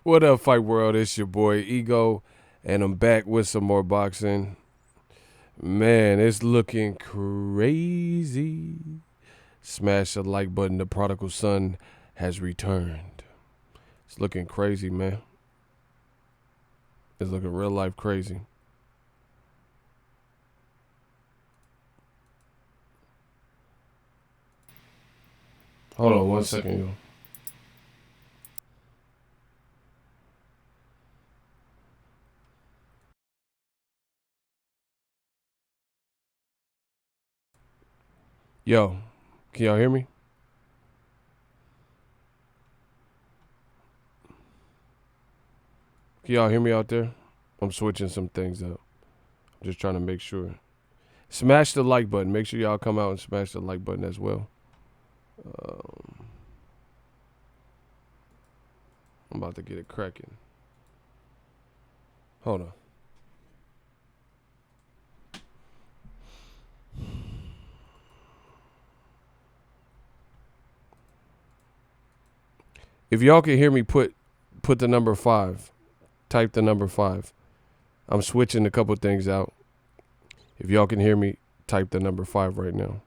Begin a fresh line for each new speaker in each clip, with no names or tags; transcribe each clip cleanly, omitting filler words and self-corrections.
What up, Fight World? It's your boy Ego, and I'm back with some more boxing. Man, it's looking crazy. Smash the like button. The prodigal son has returned. It's looking crazy, man. It's looking real life crazy. Hold on 1 second, yo. Yo, can y'all hear me? Can y'all hear me out there? I'm switching some things up. I'm just trying to make sure. Smash the like button. Make sure y'all come out and smash the like button as well. I'm about to get it cracking. Hold on. If y'all can hear me, put the number 5. Type the number 5. I'm switching a couple things out. If y'all can hear me, type the number 5 right now.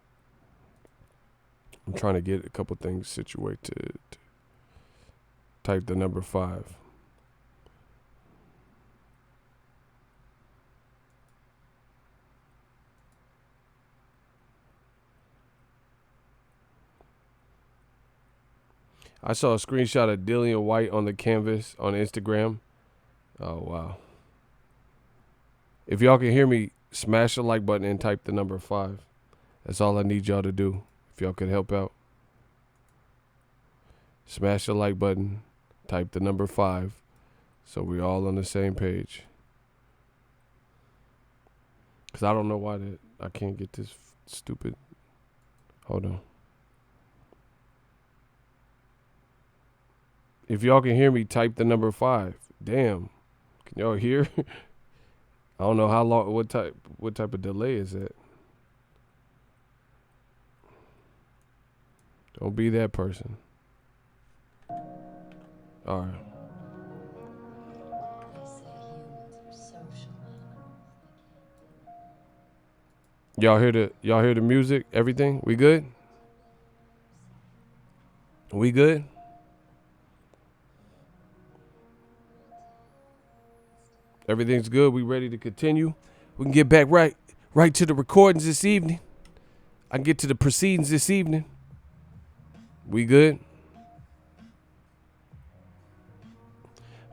I'm trying to get a couple things situated. Type the number 5. I saw a screenshot of Dillian White on the canvas on Instagram. Oh, wow. If y'all can hear me, smash the like button and type the number 5. That's all I need y'all to do. If y'all could help out. Smash the like button, type the number 5, so we're all on the same page. Because I don't know why I can't get this stupid. Hold on. If y'all can hear me, type the number 5. Damn. Can y'all hear? I don't know how long, what type of delay is that? Don't be that person. All right. Y'all hear the music? Everything? We good? We good? Everything's good. We ready to continue? We can get back right to the recordings this evening. I can get to the proceedings this evening. We good?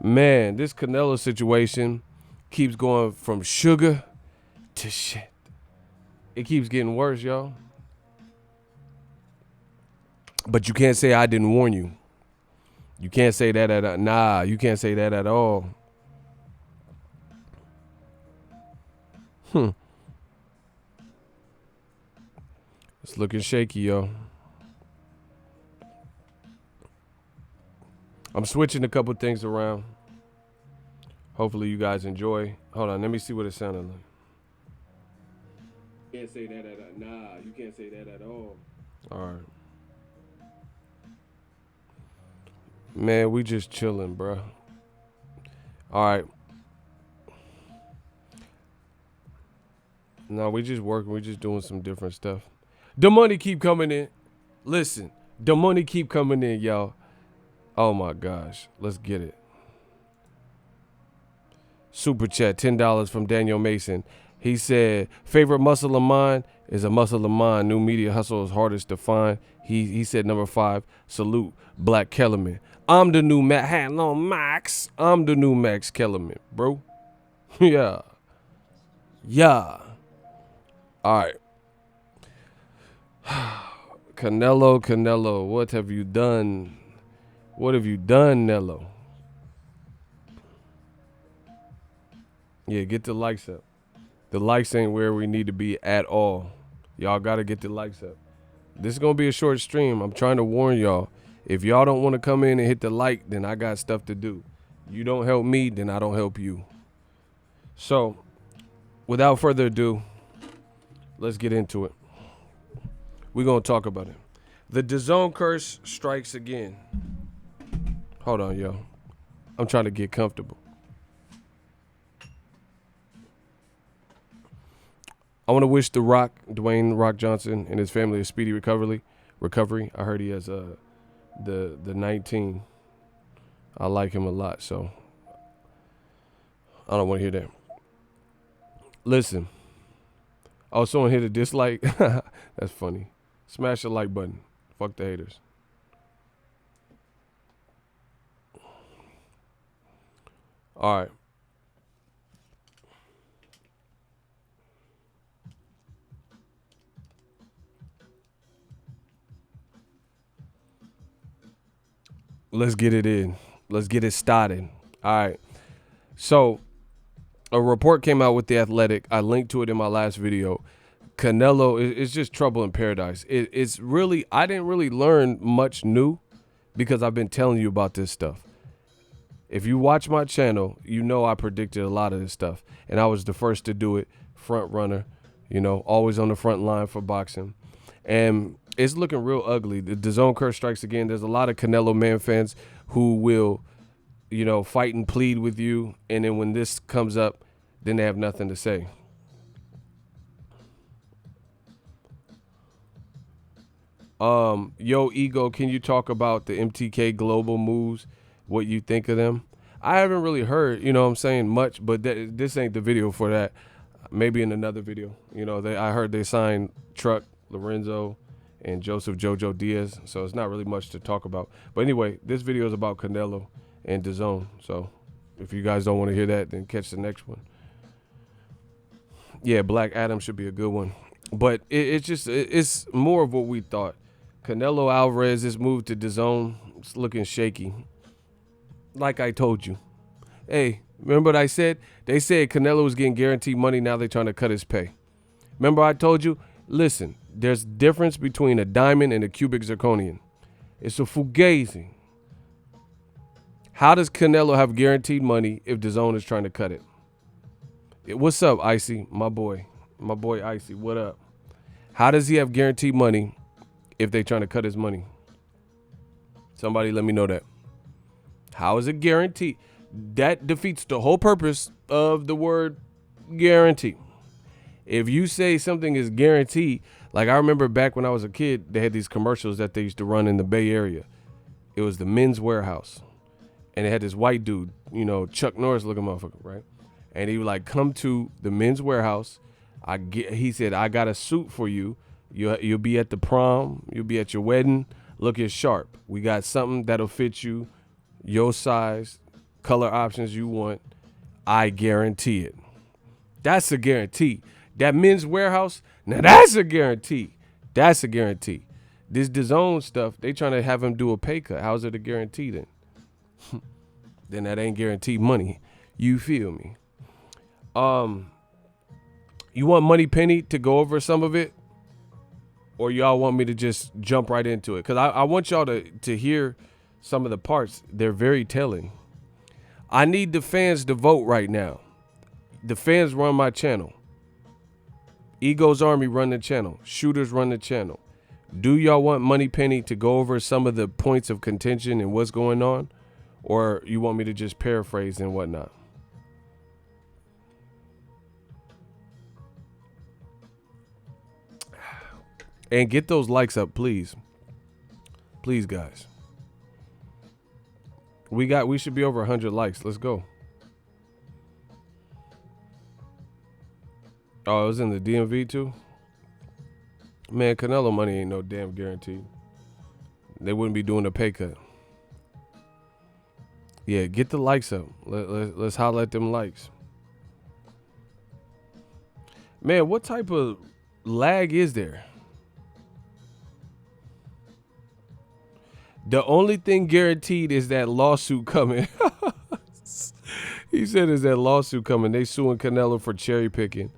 Man, this Canelo situation keeps going from sugar to shit. It keeps getting worse, y'all. But you can't say I didn't warn you. You can't say that you can't say that at all. It's looking shaky, yo. I'm switching a couple things around. Hopefully you guys enjoy. Hold on, let me see what it sounded like. Can't say that you can't say that at all. All right. Man, we just chilling, bro. All right. No, we just working. We just doing some different stuff. The money keep coming in. Listen, the money keep coming in, y'all. Oh my gosh, let's get it. Super chat, $10 from Daniel Mason. He said, favorite muscle of mine is a muscle of mine. New media hustle is hardest to find. He said number 5, salute Black Kellerman. I'm the new Max. I'm the new Max Kellerman, bro. Yeah. Yeah. All right. Canelo, what have you done? What have you done, Nello? Yeah, get the likes up. The likes ain't where we need to be at all. Y'all got to get the likes up. This is going to be a short stream. I'm trying to warn y'all. If y'all don't want to come in and hit the like, then I got stuff to do. You don't help me, then I don't help you. So, without further ado, let's get into it. We're going to talk about it. The Dazn curse strikes again. Hold on, yo. I'm trying to get comfortable. I want to wish Dwayne Rock Johnson, and his family a speedy recovery. I heard he has the 19. I like him a lot, so I don't want to hear that. Listen. Oh, someone hit a dislike. That's funny. Smash the like button. Fuck the haters. All right. Let's get it in. Let's get it started. All right. So, a report came out with The Athletic. I linked to it in my last video. Canelo is just trouble in paradise. It's really, I didn't really learn much new because I've been telling you about this stuff. If you watch my channel, you know I predicted a lot of this stuff. And I was the first to do it. Front runner, always on the front line for boxing. And it's looking real ugly. The Dazn curse strikes again. There's a lot of Canelo man fans who will, fight and plead with you. And then when this comes up, then they have nothing to say. Yo, Ego, can you talk about the MTK Global moves? What you think of them? I haven't really heard, much, but this ain't the video for that. Maybe in another video. I heard they signed Truck, Lorenzo, and Joseph Jojo Diaz, so it's not really much to talk about. But anyway, this video is about Canelo and Dazn. So if you guys don't want to hear that, then catch the next one. Yeah, Black Adam should be a good one. But it's more of what we thought. Canelo Alvarez, this move to Dazn, it's looking shaky. Like I told you. Hey, remember what I said? They said Canelo was getting guaranteed money. Now they're trying to cut his pay. Remember I told you? Listen, there's difference between a diamond and a cubic zirconium. It's a fugazi. How does Canelo have guaranteed money if Dazn is trying to cut it? What's up, Icy? My boy Icy, what up? How does he have guaranteed money if they're trying to cut his money? Somebody let me know that. How is it guaranteed? That defeats the whole purpose of the word guarantee. If you say something is guaranteed, like I remember back when I was a kid, they had these commercials that they used to run in the Bay Area. It was the Men's Warehouse. And it had this white dude, Chuck Norris looking motherfucker, right? And he would like come to the Men's Warehouse. He said, I got a suit for you. You'll be at the prom. You'll be at your wedding. Look at sharp. We got something that'll fit you, your size, color options you want. I guarantee it. That's a guarantee. That Men's Warehouse, now that's a guarantee. That's a guarantee. This Dazn stuff, they trying to have him do a pay cut. How's it a guarantee then? Then that ain't guaranteed money. You feel me? You want Money Penny to go over some of it? Or y'all want me to just jump right into it? Because I want y'all to hear some of the parts. They're very telling. I need the fans to vote right now. The fans run my channel. Ego's Army run the channel. Shooters run the channel. Do y'all want Money Penny to go over some of the points of contention and what's going on? Or you want me to just paraphrase and whatnot? And get those likes up, please. Please, guys. We should be over 100 likes. Let's go. Oh, it was in the DMV too? Man, Canelo money ain't no damn guarantee. They wouldn't be doing a pay cut. Yeah, get the likes up. Let's holler at them likes. Man, what type of lag is there? The only thing guaranteed is that lawsuit coming. He said, is that lawsuit coming? They suing Canelo for cherry picking.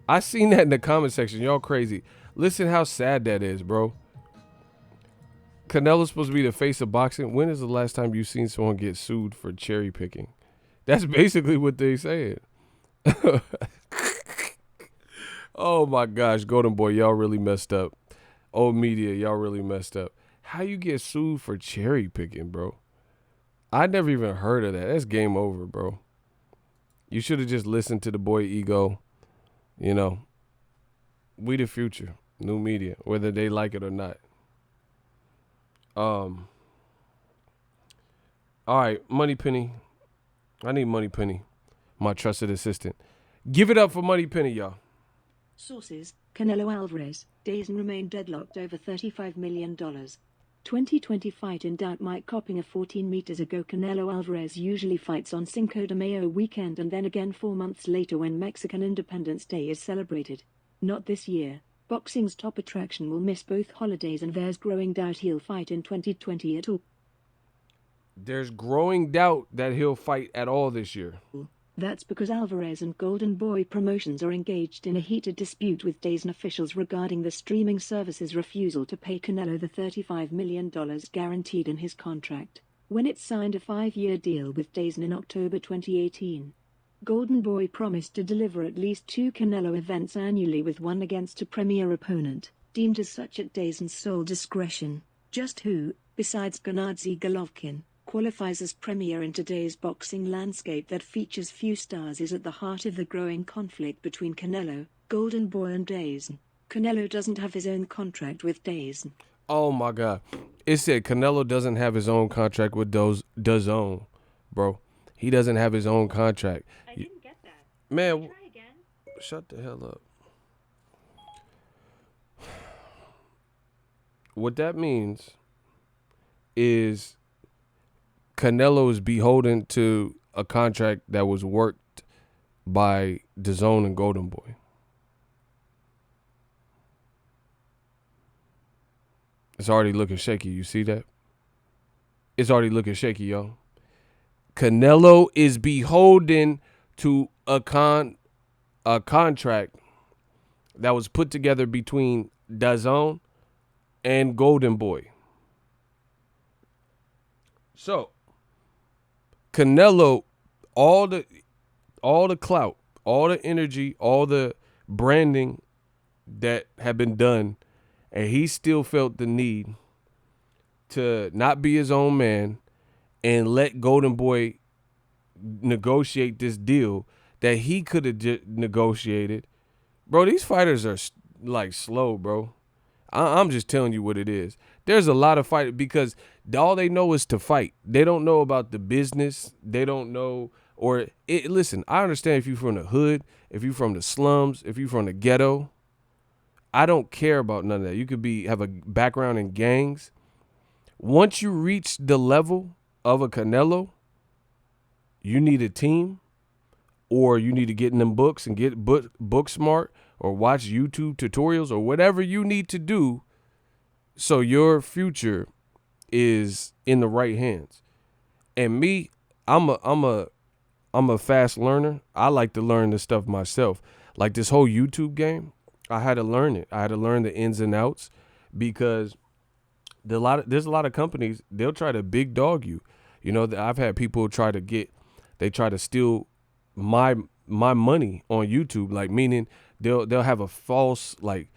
I seen that in the comment section. Y'all crazy. Listen how sad that is, bro. Canelo's supposed to be the face of boxing. When is the last time you seen someone get sued for cherry picking? That's basically what they said. Oh my gosh, Golden Boy, y'all really messed up. Old media, y'all really messed up. How you get sued for cherry picking, bro? I never even heard of that. That's game over, bro. You should have just listened to the boy Ego. You know, we the future, new media, whether they like it or not. Um, all right, Money Penny. I need Money Penny, my trusted assistant. Give it up for Money Penny, y'all.
Sources: Canelo Alvarez, Dazn remain deadlocked over $35 million. 2020 fight in doubt. Mike Coppinger 14 meters ago. Canelo Alvarez usually fights on Cinco de Mayo weekend and then again 4 months later when Mexican Independence Day is celebrated. Not this year. Boxing's top attraction will miss both holidays and there's growing doubt he'll fight in 2020 at all.
There's growing doubt that he'll fight at all this year.
That's because Alvarez and Golden Boy Promotions are engaged in a heated dispute with Dazn officials regarding the streaming service's refusal to pay Canelo the $35 million guaranteed in his contract, when it signed a 5-year deal with Dazn in October 2018. Golden Boy promised to deliver at least 2 Canelo events annually with one against a premier opponent, deemed as such at Dazn's sole discretion. Just who, besides Gennady Golovkin, qualifies as premier in today's boxing landscape that features few stars is at the heart of the growing conflict between Canelo, Golden Boy and Dazn. Canelo doesn't have his own contract with Dazn.
Oh my God. It said Canelo doesn't have his own contract with Dazn, bro. He doesn't have his own contract.
I didn't get that.
Man,
Try again.
shut the hell up. What that means is Canelo is beholden to a contract that was worked by DAZN and Golden Boy. It's already looking shaky. You see that? It's already looking shaky, y'all. Canelo is beholden to a contract that was put together between DAZN and Golden Boy. So Canelo, all the clout, all the energy, all the branding that had been done, and he still felt the need to not be his own man and let Golden Boy negotiate this deal that he could have negotiated. Bro, these fighters are like slow, bro. I'm just telling you what it is. There's a lot of fighters because all they know is to fight. They don't know about the business. They don't know listen, I understand if you're from the hood, if you're from the slums, if you're from the ghetto. I don't care about none of that. You could have a background in gangs. Once you reach the level of a Canelo, you need a team, or you need to get in them books and get book smart, or watch YouTube tutorials, or whatever you need to do so your future is in the right hands. And me, I'm a fast learner. I like to learn this stuff myself. Like this whole YouTube game, I had to learn it. I had to learn the ins and outs because there's a lot of companies, they'll try to big dog you. You know, I've had people try to steal my money on YouTube, like meaning they'll have a false like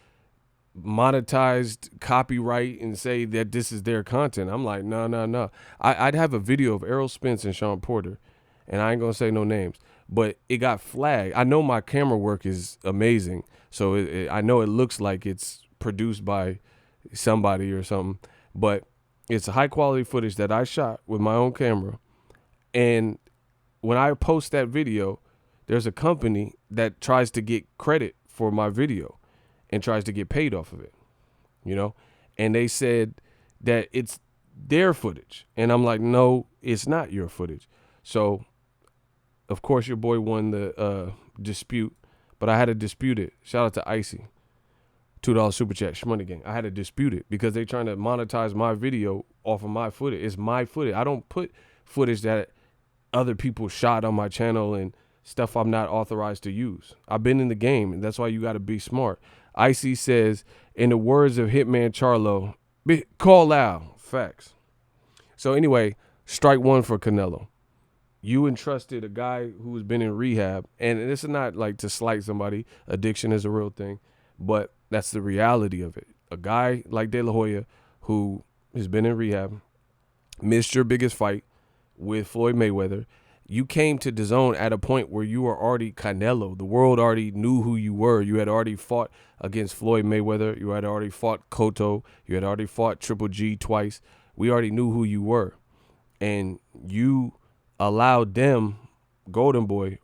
monetized copyright and say that this is their content. I'm like, no. I'd have a video of Errol Spence and Sean Porter, and I ain't gonna say no names, but it got flagged. I know my camera work is amazing, so I know it looks like it's produced by somebody or something, but it's a high quality footage that I shot with my own camera. And when I post that video, there's a company that tries to get credit for my video and tries to get paid off of it, you know? And they said that it's their footage. And I'm like, no, it's not your footage. So, of course, your boy won the dispute, but I had to dispute it. Shout out to Icy. $2 super chat, Shmoney Gang. I had to dispute it because they're trying to monetize my video off of my footage. It's my footage. I don't put footage that other people shot on my channel and stuff I'm not authorized to use. I've been in the game, and that's why you got to be smart. Icy says, in the words of Hitman Charlo, call out. Facts. So anyway, strike one for Canelo. You entrusted a guy who's been in rehab, and this is not like to slight somebody. Addiction is a real thing, but that's the reality of it. A guy like De La Hoya who has been in rehab, missed your biggest fight, with Floyd Mayweather. You came to DAZN at a point where you were already Canelo. The world already knew who you were. You had already fought against Floyd Mayweather. You had already fought Cotto. You had already fought Triple G twice. We already knew who you were. And you allowed them, Golden Boy,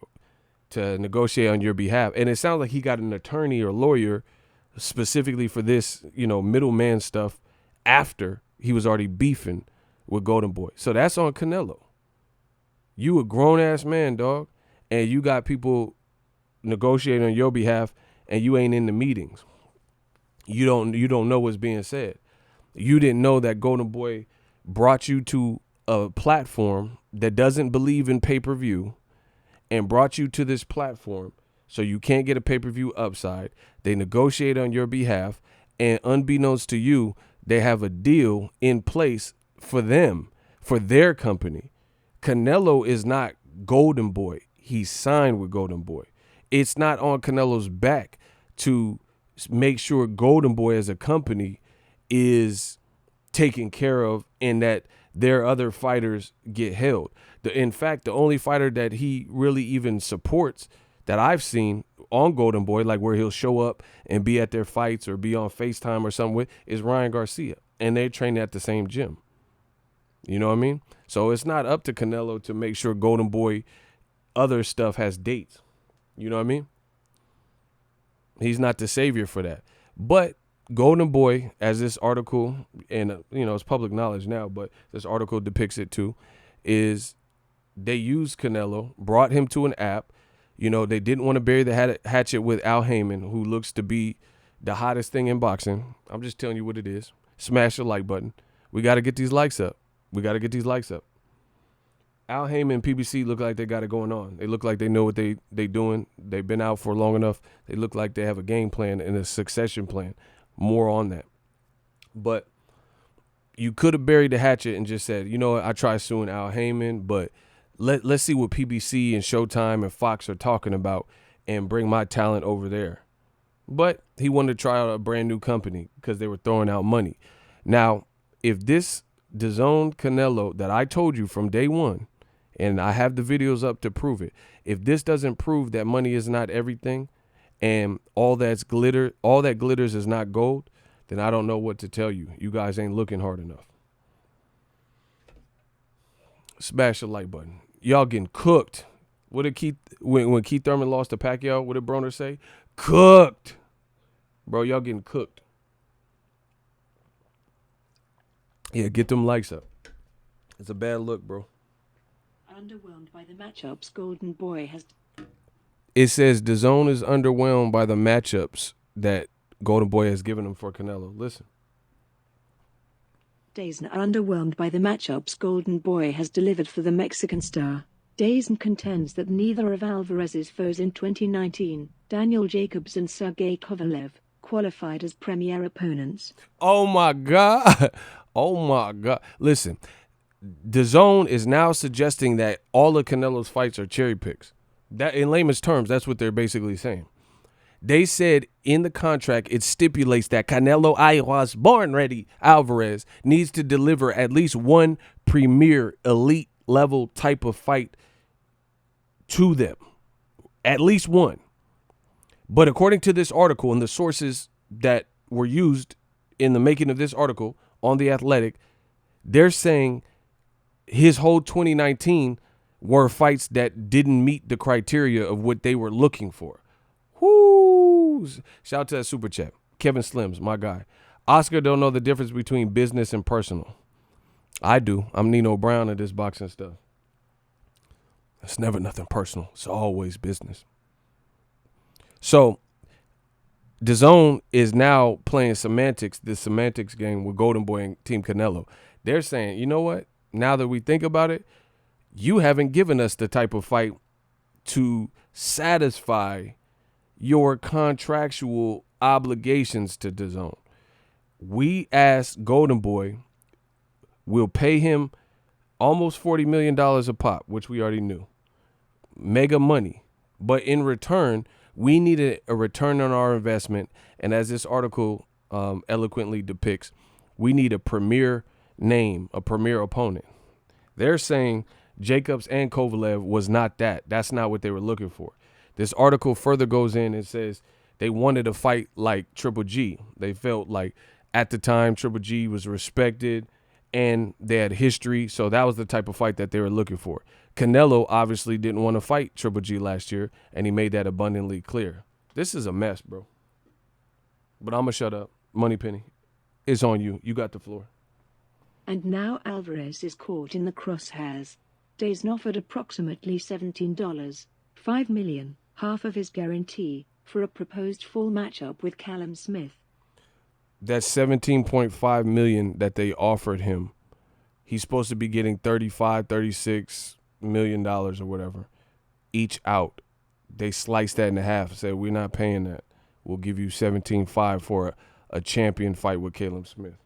to negotiate on your behalf. And it sounds like he got an attorney or lawyer specifically for this, middleman stuff after he was already beefing with Golden Boy. So that's on Canelo. You a grown ass man, dog, and you got people negotiating on your behalf, and you ain't in the meetings. You don't know what's being said. You didn't know that Golden Boy brought you to a platform that doesn't believe in pay-per-view and brought you to this platform so you can't get a pay-per-view upside. They negotiate on your behalf, and unbeknownst to you, they have a deal in place for them, for their company. Canelo is not Golden Boy. He's signed with Golden Boy. It's not on Canelo's back to make sure Golden Boy as a company is taken care of and that their other fighters get held. In fact, the only fighter that he really even supports that I've seen on Golden Boy, like where he'll show up and be at their fights or be on FaceTime or something with, is Ryan Garcia. And they train at the same gym. You know what I mean? So it's not up to Canelo to make sure Golden Boy other stuff has dates. You know what I mean? He's not the savior for that. But Golden Boy, as this article, and it's public knowledge now, but this article depicts it too, is they used Canelo, brought him to an app. They didn't want to bury the hatchet with Al Heyman, who looks to be the hottest thing in boxing. I'm just telling you what it is. Smash the like button. We got to get these likes up. Al Heyman and PBC look like they got it going on. They look like they know what they doing. They've been out for long enough. They look like they have a game plan and a succession plan. More on that. But you could have buried the hatchet and just said, I try suing Al Heyman, but let's see what PBC and Showtime and Fox are talking about and bring my talent over there. But he wanted to try out a brand new company because they were throwing out money. Now, if this DAZN Canelo that I told you from day one, and I have the videos up to prove it, if this doesn't prove that money is not everything and all that glitters is not gold, then I don't know what to tell you. You guys ain't looking hard enough. Smash the like button. Y'all getting cooked. What did when Keith Thurman lost to Pacquiao, what did Broner say? Cooked. Bro, y'all getting cooked. Yeah, get them likes up. It's a bad look, bro.
Underwhelmed by the matchups Golden Boy has.
It says DAZN is underwhelmed by the matchups that Golden Boy has given him for Canelo. Listen.
Dazn are underwhelmed by the matchups Golden Boy has delivered for the Mexican star. Dazn contends that neither of Alvarez's foes in 2019, Daniel Jacobs and Sergey Kovalev, qualified as premier opponents.
Oh my God. Oh my God. Listen, DAZN is now suggesting that all of Canelo's fights are cherry picks. That, in layman's terms, that's what they're basically saying. They said in the contract, it stipulates that Canelo born ready Alvarez needs to deliver at least one premier elite level type of fight to them. At least one. But according to this article and the sources that were used in the making of this article on The Athletic, they're saying his whole 2019 were fights that didn't meet the criteria of what they were looking for. Whoo! Shout out to that super chat. Kevin Slims, my guy. Oscar don't know the difference between business and personal. I do. I'm Nino Brown of this boxing stuff. It's never nothing personal. It's always business. So DAZN is now playing the semantics game with Golden Boy and Team Canelo. They're saying, you know what? Now that we think about it, you haven't given us the type of fight to satisfy your contractual obligations to DAZN. We asked Golden Boy, we'll pay him almost $40 million a pop, which we already knew. Mega money. But in return, we needed a return on our investment. And as this article eloquently depicts, we need a premier name, a premier opponent. They're saying Jacobs and Kovalev was not that. That's not what they were looking for. This article further goes in and says they wanted a fight like Triple G. They felt like at the time Triple G was respected and they had history, so that was the type of fight that they were looking for. Canelo obviously didn't want to fight Triple G last year, and he made that abundantly clear. This is a mess, bro. But I'm going to shut up. Moneypenny, it's on you. You got the floor.
And now Alvarez is caught in the crosshairs. Dazn offered approximately $17.5 million, half of his guarantee, for a proposed fall matchup with Callum Smith.
That's $17.5 million that they offered him. He's supposed to be getting $36 million or whatever each out. They sliced that in half and said, we're not paying that. We'll give you $17.5 for a champion fight with Caleb Smith.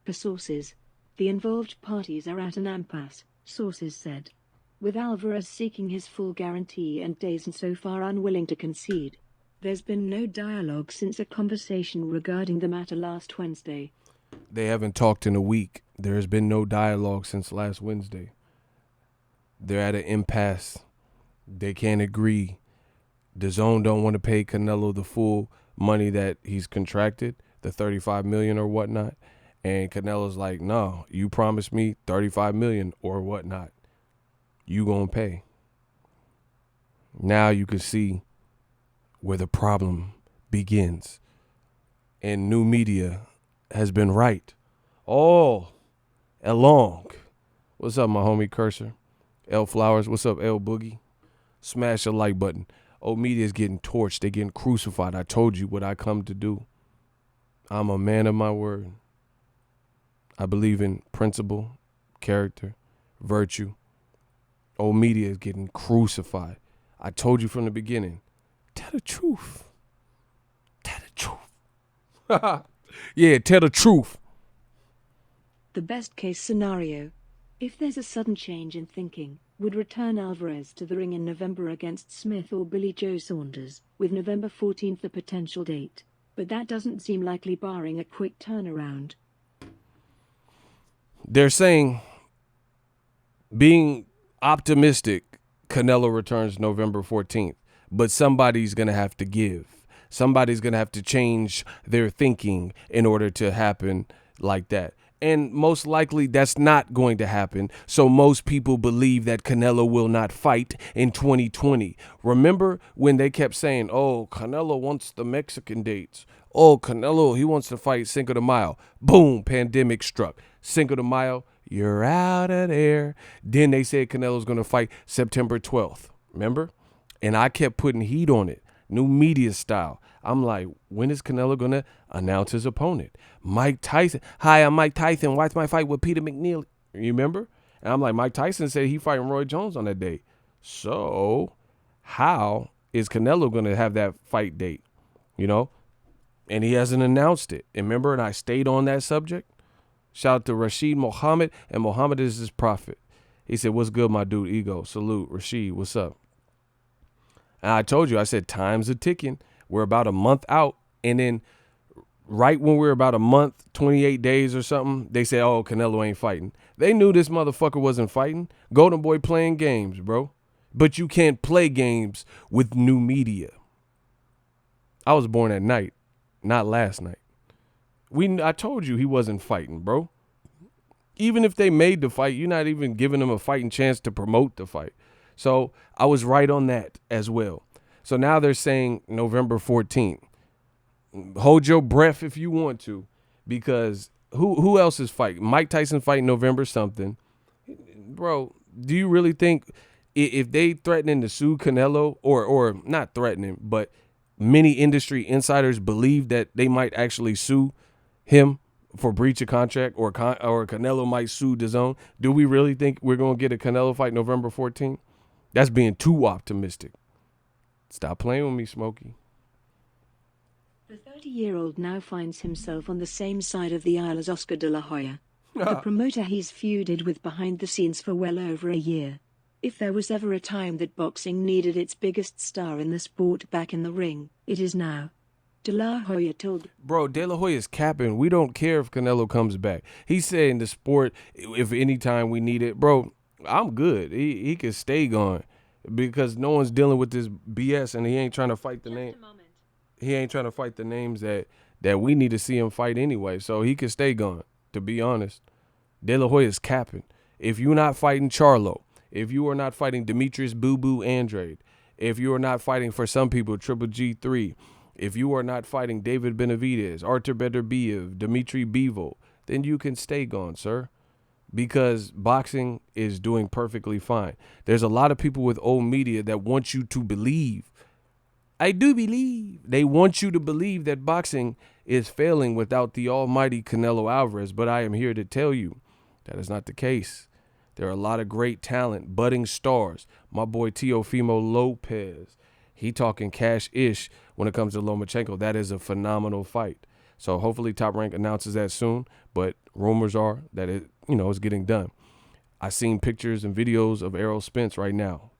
For sources, the involved parties are at an impasse, sources said, with Alvarez seeking his full guarantee and Dazn so far unwilling to concede. There's been no dialogue since a conversation regarding the matter last Wednesday.
They haven't talked in a week. There has been no dialogue since last Wednesday. They're at an impasse. They can't agree. Dazn don't want to pay Canelo the full money that he's contracted, the $35 million or whatnot. And Canelo's like, no, you promised me $35 million or whatnot. You gonna pay. Now you can see where the problem begins. And new media has been right all along. What's up, my homie Cursor? L Flowers, what's up, L Boogie? Smash the like button. Old media is getting torched. They're getting crucified. I told you what I come to do. I'm a man of my word. I believe in principle, character, virtue. Old media is getting crucified. I told you from the beginning. Tell the truth. Tell the truth. Yeah, tell the truth.
The best case scenario, if there's a sudden change in thinking, would return Alvarez to the ring in November against Smith or Billy Joe Saunders, with November 14th a potential date. But that doesn't seem likely barring a quick turnaround.
They're saying, being optimistic, Canelo returns November 14th. But somebody's going to have to give. Somebody's going to have to change their thinking in order to happen like that. And most likely that's not going to happen. So most people believe that Canelo will not fight in 2020. Remember when they kept saying, oh, Canelo wants the Mexican dates. Oh, Canelo, he wants to fight Cinco de Mayo. Boom, pandemic struck. Cinco de Mayo, you're out of there. Then they said Canelo's going to fight September 12th. Remember? And I kept putting heat on it. New media style. I'm like, when is Canelo going to announce his opponent? Mike Tyson. Hi, I'm Mike Tyson. Watch my fight with Peter McNeely. You remember? And I'm like, Mike Tyson said he fighting Roy Jones on that day. So how is Canelo going to have that fight date? You know? And he hasn't announced it. And remember, and I stayed on that subject. Shout out to Rashid Muhammad. And Muhammad is his prophet. He said, what's good, my dude? Ego. Salute. Rashid, what's up? And I told you, I said, time's a ticking. We're about a month out. And then right when we're about a month, 28 days or something, they said, oh, Canelo ain't fighting. They knew this motherfucker wasn't fighting. Golden Boy playing games, bro. But you can't play games with new media. I was born at night, not last night. I told you he wasn't fighting, bro. Even if they made the fight, you're not even giving them a fighting chance to promote the fight. So I was right on that as well. So now they're saying November 14th. Hold your breath if you want to, because who else is fighting? Mike Tyson fighting November something. Bro, do you really think if they threatening to sue Canelo, or not threatening, but many industry insiders believe that they might actually sue him for breach of contract, or Canelo might sue Dazn? Do we really think we're going to get a Canelo fight November 14th? That's being too optimistic. Stop playing with me, Smokey.
The 30-year-old now finds himself on the same side of the aisle as Oscar de la Hoya, the promoter he's feuded with behind the scenes for well over a year. If there was ever a time that boxing needed its biggest star in the sport back in the ring, it is now. De La Hoya told...
Bro, De La Hoya is capping. We don't care if Canelo comes back. He's saying the sport, if any time we need it. Bro, I'm good. He can stay gone because no one's dealing with this BS, and he ain't trying to fight the name. He ain't trying to fight the names that we need to see him fight anyway. So he can stay gone. To be honest, De La Hoya is capping. If you're not fighting Charlo, if you are not fighting Demetrius Boo Boo Andrade, if you are not fighting, for some people, Triple G3, if you are not fighting David Benavidez, Artur Beterbiev, Dimitri Bivol, then you can stay gone, sir. Because boxing is doing perfectly fine. There's a lot of people with old media that want you to believe. I do believe. They want you to believe that boxing is failing without the almighty Canelo Alvarez, but I am here to tell you that is not the case. There are a lot of great talent, budding stars. My boy Teofimo Lopez, he talking cash-ish when it comes to Lomachenko. That is a phenomenal fight. So hopefully Top Rank announces that soon, but rumors are that it's getting done. I seen pictures and videos of Errol Spence right now.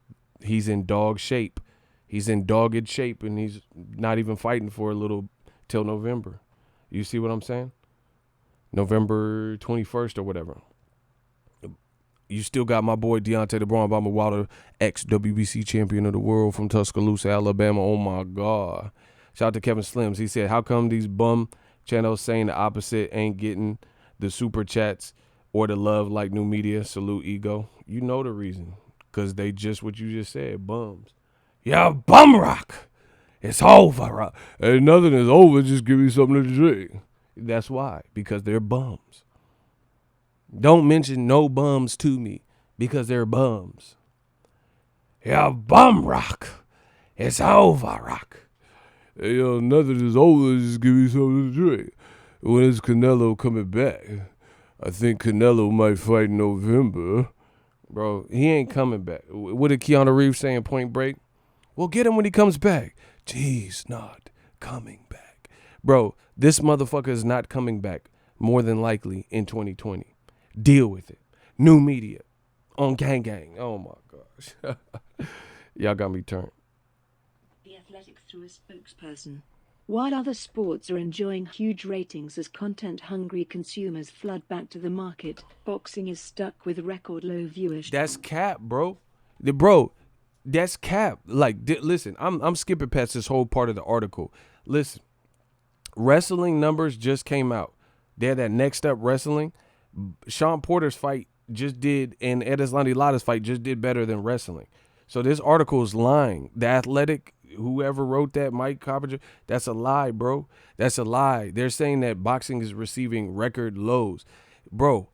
He's in dog shape. He's in dogged shape, and he's not even fighting for a little till November. You see what I'm saying? November 21st or whatever. You still got my boy Deontay the Braun Bomber Wilder, ex-WBC champion of the world from Tuscaloosa, Alabama. Oh, my God. Shout out to Kevin Slims. He said, how come these bum channels saying the opposite ain't getting the super chats or the love like new media? Salute ego. You know the reason. Because they just what you just said, bums. Yeah, bum rock. It's over. Ain't nothing is over. Just give me something to drink. That's why. Because they're bums. Don't mention no bums to me because they're bums. Yeah, bum rock. It's over, rock. Hey, nothing is over. Just give me something to drink. When is Canelo coming back? I think Canelo might fight in November. Bro, he ain't coming back. What did Keanu Reeves say in Point Break? We'll get him when he comes back. He's not coming back. Bro, this motherfucker is not coming back more than likely in 2020. Deal with it. New media. On Gang Gang. Oh, my gosh. Y'all got me turned.
The Athletic through a spokesperson. While other sports are enjoying huge ratings as content-hungry consumers flood back to the market, boxing is stuck with record low viewership.
That's cap, bro. Bro, that's cap. Like, listen, I'm skipping past this whole part of the article. Listen, wrestling numbers just came out. They're that Next Up Wrestling. Sean Porter's fight just did, and Edeslandi Lada's fight just did better than wrestling. So this article is lying. The Athletic, whoever wrote that, Mike Coppinger, that's a lie, bro. That's a lie. They're saying that boxing is receiving record lows. Bro,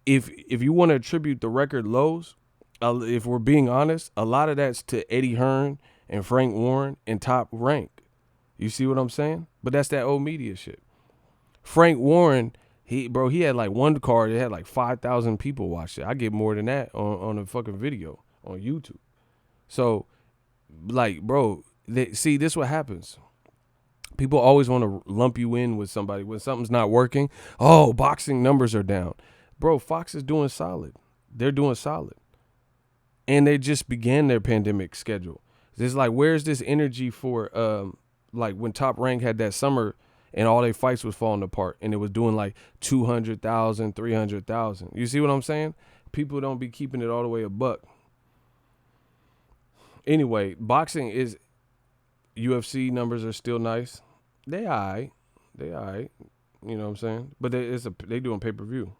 if you want to attribute the record lows, if we're being honest, a lot of that's to Eddie Hearn and Frank Warren and Top Rank. You see what I'm saying? But that's that old media shit. Frank Warren, he had like one card that had like 5,000 people watch it. I get more than that on a fucking video on YouTube. So, like, bro, see, this is what happens. People always want to lump you in with somebody when something's not working. Oh, boxing numbers are down. Bro, Fox is doing solid. They're doing solid. And they just began their pandemic schedule. It's like, where's this energy for, like, when Top Rank had that summer and all their fights was falling apart and it was doing like 200,000, 300,000. You see what I'm saying? People don't be keeping it all the way a buck. Anyway, boxing is, UFC numbers are still nice. They all right. You know what I'm saying? But they doing pay-per-view.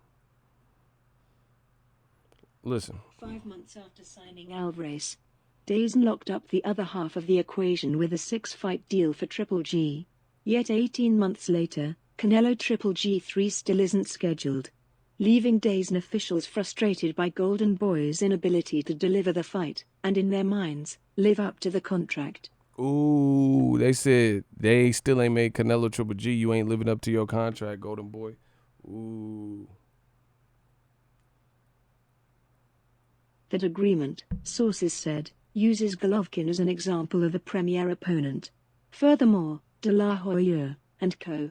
Listen.
5 months after signing Alvarez, Dazn locked up the other half of the equation with a 6-fight deal for Triple G. Yet 18 months later, Canelo Triple G3 still isn't scheduled, leaving Dazn officials frustrated by Golden Boy's inability to deliver the fight, and in their minds, live up to the contract.
Ooh, they said they still ain't made Canelo Triple G. You ain't living up to your contract, Golden Boy. Ooh.
That agreement, sources said, uses Golovkin as an example of a premier opponent. Furthermore, De La Hoya and co.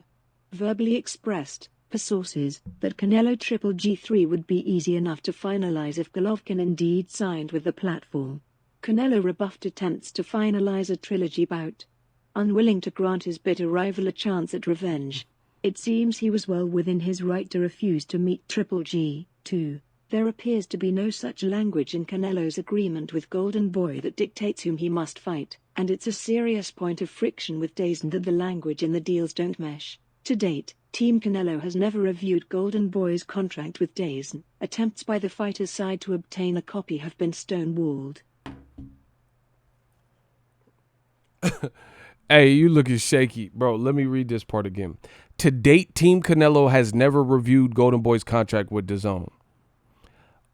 verbally expressed, per sources, that Canelo Triple G3 would be easy enough to finalize if Golovkin indeed signed with the platform. Canelo rebuffed attempts to finalize a trilogy bout, unwilling to grant his bitter rival a chance at revenge. It seems he was well within his right to refuse to meet Triple G, too. There appears to be no such language in Canelo's agreement with Golden Boy that dictates whom he must fight, and it's a serious point of friction with Dazn that the language in the deals don't mesh. To date, Team Canelo has never reviewed Golden Boy's contract with Dazn. Attempts by the fighter's side to obtain a copy have been stonewalled.
Hey, you looking shaky. Bro, let me read this part again. To date, Team Canelo has never reviewed Golden Boy's contract with Dazn.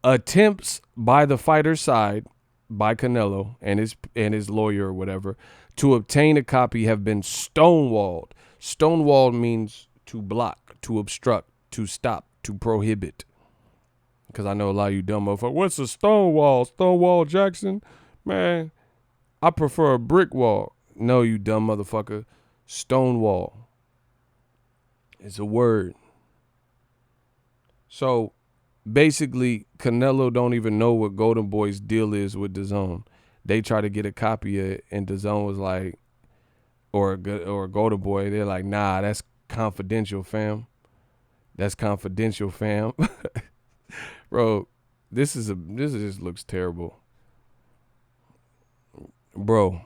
Attempts by the fighter's side, by Canelo and his lawyer or whatever, to obtain a copy have been stonewalled. Stonewalled means to block, to obstruct, to stop, to prohibit. Because I know a lot of you dumb motherfuckers. What's a stonewall? Stonewall Jackson? Man, I prefer a brick wall. No, you dumb motherfucker. Stonewall. It's a word. So basically, Canelo don't even know what Golden Boy's deal is with Dazn. They try to get a copy of it, and Dazn was like, or Golden Boy, they're like, nah, that's confidential, fam. That's confidential, fam. Bro, this just looks terrible. Bro,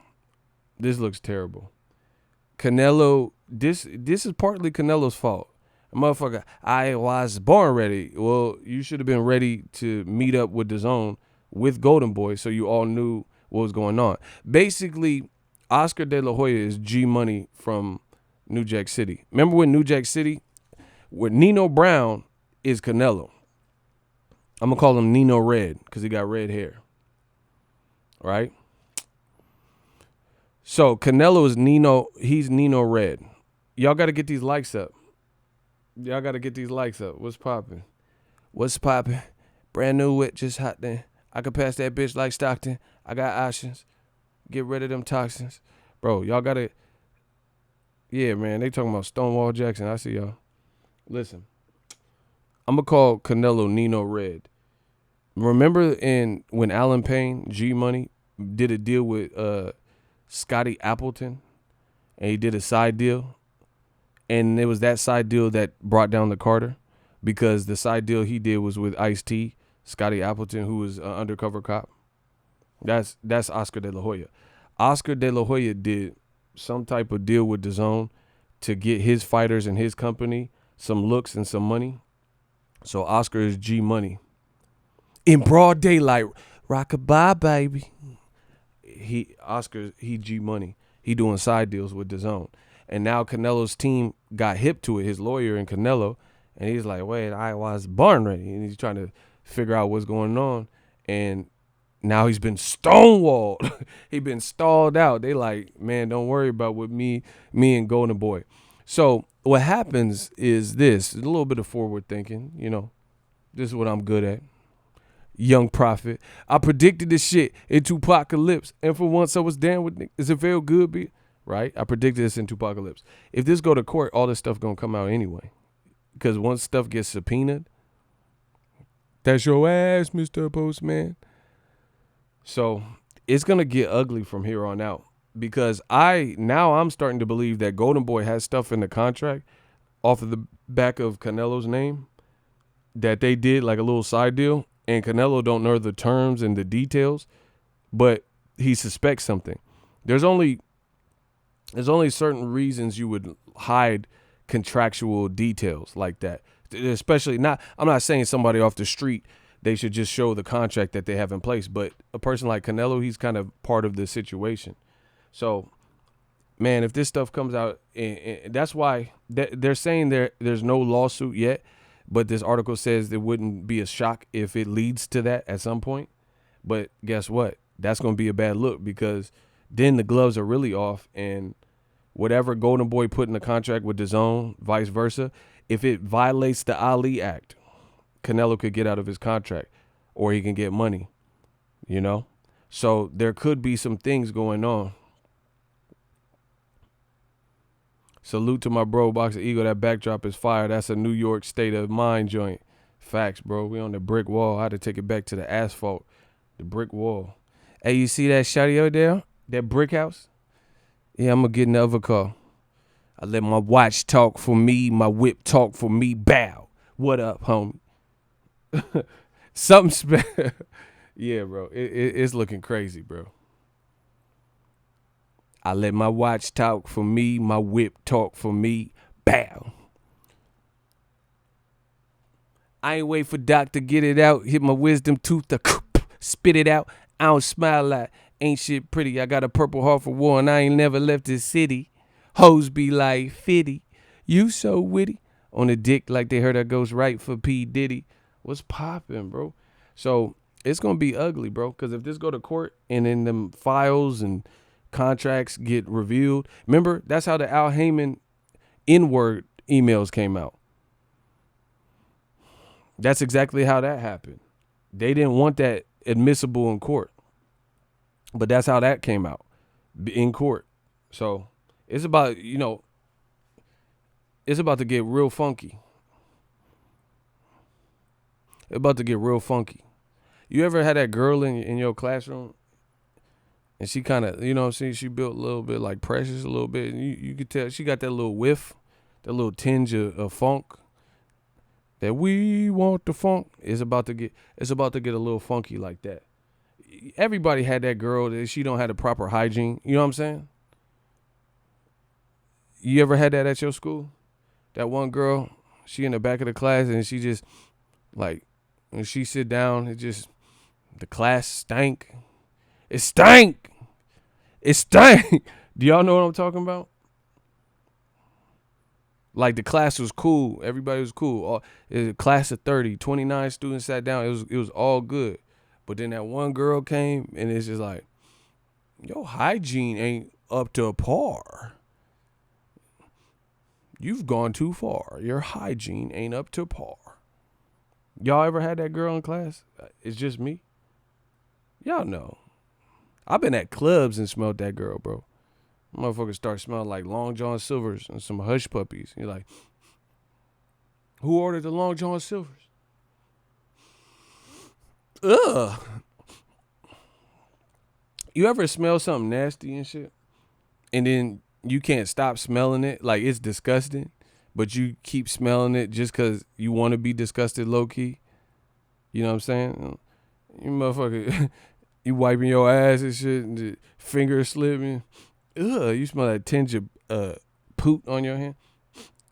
this looks terrible. Canelo, this is partly Canelo's fault. Motherfucker, I was born ready. Well, you should have been ready to meet up with Dazn with Golden Boy so you all knew what was going on. Basically, Oscar De La Hoya is G Money from New Jack City. Remember when New Jack City, where Nino Brown is Canelo. I'm going to call him Nino Red because he got red hair. Right? So Canelo is Nino. He's Nino Red. Y'all got to get these likes up. Y'all got to get these likes up. What's popping? What's popping? Brand new whip, just hot then. I could pass that bitch like Stockton. I got options. Get rid of them toxins. Bro, y'all got to. Yeah, man. They talking about Stonewall Jackson. I see y'all. Listen. I'm going to call Canelo Nino Red. Remember when Alan Payne, G Money, did a deal with Scotty Appleton? And he did a side deal? And it was that side deal that brought down the Carter, because the side deal he did was with Ice-T, Scotty Appleton, who was an undercover cop. That's Oscar De La Hoya. Oscar De La Hoya did some type of deal with Dazn to get his fighters and his company some looks and some money. So Oscar is G Money. In broad daylight, rock-a-bye, baby. He G Money. He doing side deals with Dazn. And now Canelo's team got hip to it, his lawyer and Canelo, and he's like, wait, I was born ready. And he's trying to figure out what's going on. And now he's been stonewalled. He been stalled out. They like, man, don't worry about what me and Golden Boy. So what happens is this, a little bit of forward thinking, you know, this is what I'm good at. Young prophet. I predicted this shit in Tupacalypse. And for once I was down with Is it feel good, be right? I predicted this in Tupacalypse. If this go to court, all this stuff gonna come out anyway. Because once stuff gets subpoenaed, that's your ass, Mr. Postman. So it's gonna get ugly from here on out. Because I'm starting to believe that Golden Boy has stuff in the contract off of the back of Canelo's name that they did like a little side deal, and Canelo don't know the terms and the details, but he suspects something. There's only certain reasons you would hide contractual details like that. Especially I'm not saying somebody off the street, they should just show the contract that they have in place, but a person like Canelo, he's kind of part of the situation. So, man, if this stuff comes out, and that's why they're saying there's no lawsuit yet, but this article says there wouldn't be a shock if it leads to that at some point. But guess what? That's going to be a bad look, because then the gloves are really off, and whatever Golden Boy put in the contract with Dazn, vice versa, if it violates the Ali Act, Canelo could get out of his contract, or he can get money, you know? So there could be some things going on. Salute to my bro, Boxer Eagle. That backdrop is fire. That's a New York state of mind joint. Facts, bro. We on the brick wall. I had to take it back to the asphalt. The brick wall. Hey, you see that shawty over there? That brick house? Yeah, I'm going to get in the other car. I let my watch talk for me. My whip talk for me. Bow. What up, homie? Something special. Yeah, bro. It's looking crazy, bro. I let my watch talk for me, my whip talk for me. Bow. I ain't wait for Doc to get it out. Hit my wisdom tooth to spit it out. I don't smile like ain't shit pretty. I got a purple heart for war and I ain't never left this city. Hoes be like fitty. You so witty. On the dick like they heard that goes right for P. Diddy. What's poppin', bro? So it's gonna be ugly, bro. Cause if this go to court and then them files and contracts get revealed. Remember, that's how the Al Heyman N-word emails came out. That's exactly how that happened. They didn't want that admissible in court. But that's how that came out in court. So it's about, it's about to get real funky. It's about to get real funky. You ever had that girl in your classroom and she kind of, you know what I'm saying, she built a little bit like Precious a little bit. And you could tell she got that little whiff, that little tinge of funk. That we want the funk. It's about to get a little funky like that. Everybody had that girl that she don't have the proper hygiene. You know what I'm saying? You ever had that at your school? That one girl, she in the back of the class and she just like when she sit down, it just the class stank. It stank. It stank. Do y'all know what I'm talking about? Like the class was cool. Everybody was cool. It was a class of 30, 29 students sat down. It was all good. But then that one girl came and it's just like, your hygiene ain't up to par. You've gone too far. Your hygiene ain't up to par. Y'all ever had that girl in class? It's just me. Y'all know. I've been at clubs and smelled that girl, bro. Motherfuckers start smelling like Long John Silvers and some hush puppies. You're like, who ordered the Long John Silvers? Ugh. You ever smell something nasty and shit? And then you can't stop smelling it? Like it's disgusting, but you keep smelling it just because you want to be disgusted low key? You know what I'm saying? You motherfucker, you wiping your ass and shit and the finger slipping. Ugh, you smell that tinge of poot on your hand.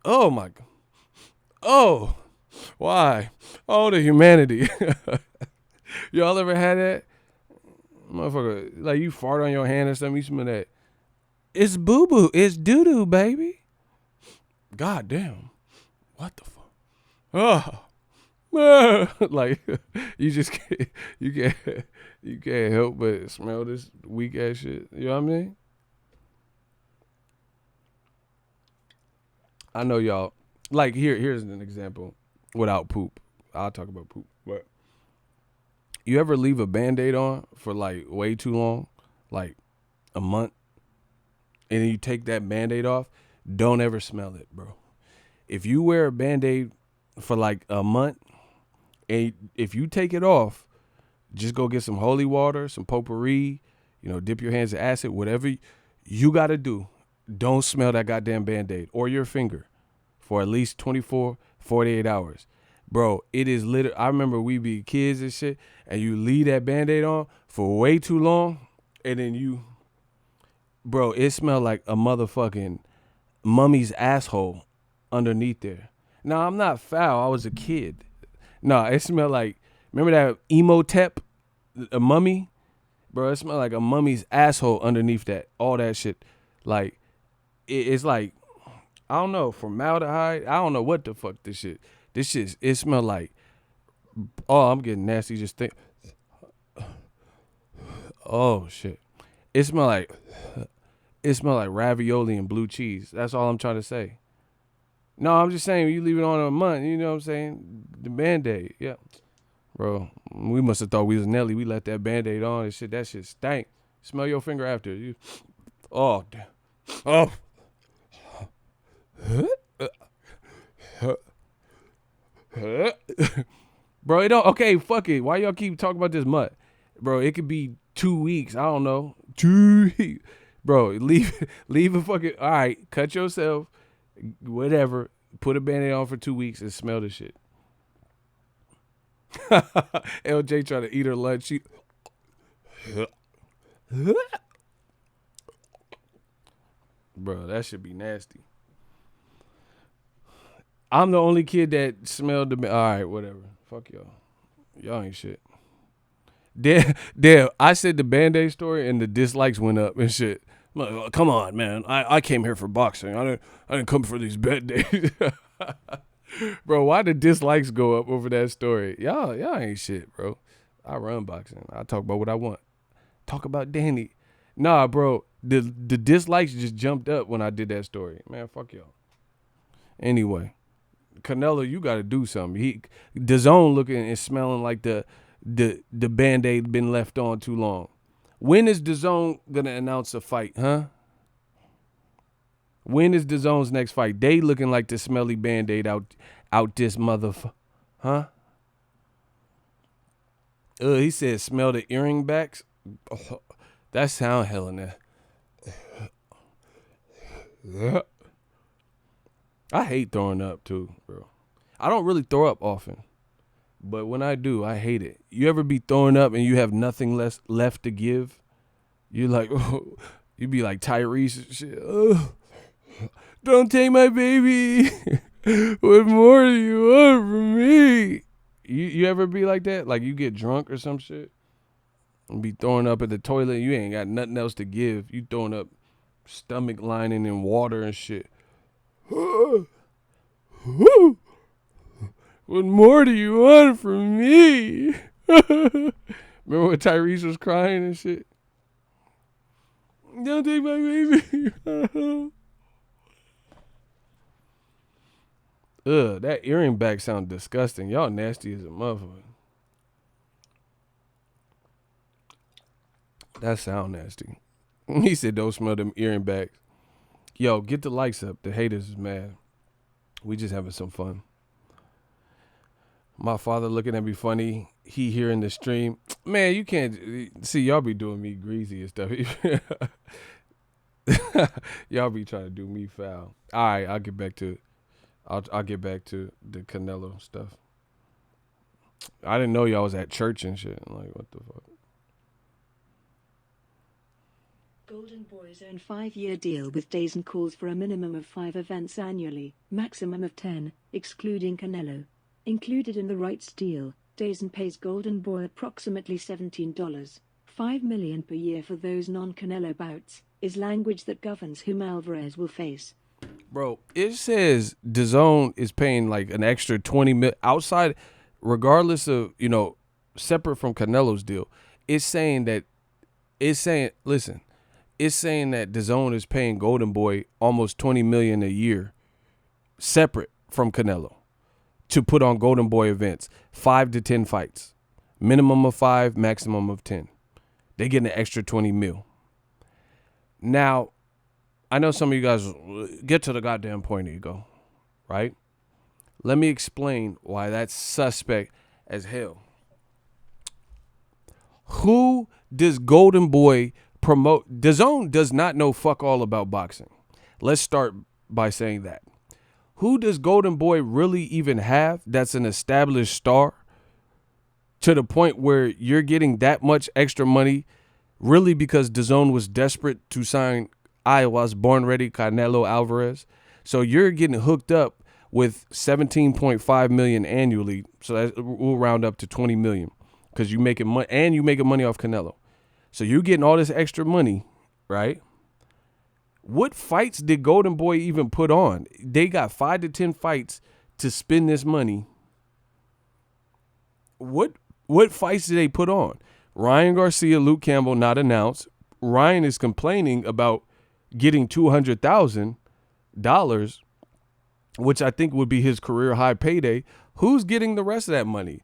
Oh my God. Oh, why? Oh, the humanity. Y'all ever had that? Motherfucker, like you fart on your hand or something, you smell that. It's boo-boo. It's doo-doo, baby. God damn. What the fuck? Oh. Like you can't help but smell this weak ass shit. You know what I mean? I know y'all like here's an example without poop. I'll talk about poop. But you ever leave a Band-Aid on for like way too long? Like a month? And then you take that Band-Aid off? Don't ever smell it, bro. If you wear a Band-Aid for like a month and if you take it off, just go get some holy water, some potpourri, dip your hands in acid, whatever you got to do. Don't smell that goddamn Band-Aid or your finger for at least 24, 48 hours. Bro, it is literally, I remember we be kids and shit, and you leave that Band-Aid on for way too long, and then bro, it smelled like a motherfucking mummy's asshole underneath there. Now, I'm not foul. I was a kid. No, it smelled like, remember that Emotep, a mummy? Bro, it smelled like a mummy's asshole underneath that, all that shit. Like, it's like, I don't know, formaldehyde. I don't know what the fuck this shit. It smelled like, oh, I'm getting nasty just think. Oh, shit. It smelled like ravioli and blue cheese. That's all I'm trying to say. No, I'm just saying, you leave it on a month, you know what I'm saying? The Band-Aid, yeah. Bro, we must have thought we was Nelly. We let that Band-Aid on and shit. That shit stank. Smell your finger after. Oh, damn. Oh. Bro, it don't. Okay, fuck it. Why y'all keep talking about this mutt? Bro, it could be 2 weeks. I don't know. 2 weeks. Bro, leave a fucking. All right, cut yourself. Whatever. Put a Band-Aid on for 2 weeks and smell the shit. LJ trying to eat her lunch. She, bro, that should be nasty. I'm the only kid that smelled the. All right, whatever. Fuck y'all. Y'all ain't shit. Damn, I said the Band-Aid story and the dislikes went up and shit. I'm like, oh, come on, man. I came here for boxing. I didn't come for these Band-Aids. Bro, why the dislikes go up over that story? Y'all ain't shit, bro. I run boxing. I talk about what I want. Talk about Danny. Nah, bro. The dislikes just jumped up when I did that story. Man, fuck y'all. Anyway, Canelo, you got to do something. Dazn looking and smelling like the Band-Aid been left on too long. When is Dazn gonna announce a fight, huh? When is Dazn's next fight? They looking like the smelly Band-Aid out this motherfucker, huh? He said smell the earring backs. Oh, that sound hella now. I hate throwing up too, bro. I don't really throw up often, but when I do, I hate it. You ever be throwing up and you have nothing left to give? You like, oh, you be like Tyrese and shit. Oh, don't take my baby. What more do you want from me? You ever be like that? Like you get drunk or some shit and be throwing up at the toilet. You ain't got nothing else to give. You throwing up stomach lining and water and shit. What more do you want from me? Remember when Tyrese was crying and shit? Don't take my baby. That earring back sound disgusting. Y'all nasty as a motherfucker. That sound nasty. He said don't smell them earring backs. Yo, get the likes up. The haters is mad. We just having some fun. My father looking at me funny. He here in the stream. Man, you can't see y'all be doing me greasy and stuff. Y'all be trying to do me foul. All right, I'll get back to it. I'll get back to the Canelo stuff. I didn't know y'all was at church and shit. I'm like, what the fuck?
Golden Boy's own 5-year deal with Dazn calls for a minimum of 5 events annually, maximum of 10, excluding Canelo. Included in the rights deal, Dazn pays Golden Boy approximately $17.5 million per year for those non-Canelo bouts, is language that governs whom Alvarez will face.
Bro, it says Dazn is paying like an extra 20 mil outside, regardless of, separate from Canelo's deal. It's saying that Dazn is paying Golden Boy almost 20 million a year, separate from Canelo, to put on Golden Boy events, 5 to 10 fights, minimum of 5, maximum of 10. They get an extra 20 mil. Now, I know some of you guys get to the goddamn point here you go, right? Let me explain why that's suspect as hell. Who does Golden Boy promote? Dazn does not know fuck all about boxing. Let's start by saying that. Who does Golden Boy really even have that's an established star to the point where you're getting that much extra money really because Dazn was desperate to sign Iowa's born-ready Canelo Alvarez? So you're getting hooked up with $17.5 million annually. So that we'll round up to $20 million because you making money and you making money off Canelo. So you're getting all this extra money, right? What fights did Golden Boy even put on? They got 5 to 10 fights to spend this money. What fights did they put on? Ryan Garcia, Luke Campbell not announced. Ryan is complaining about getting $200,000, which I think would be his career high payday. Who's getting the rest of that money?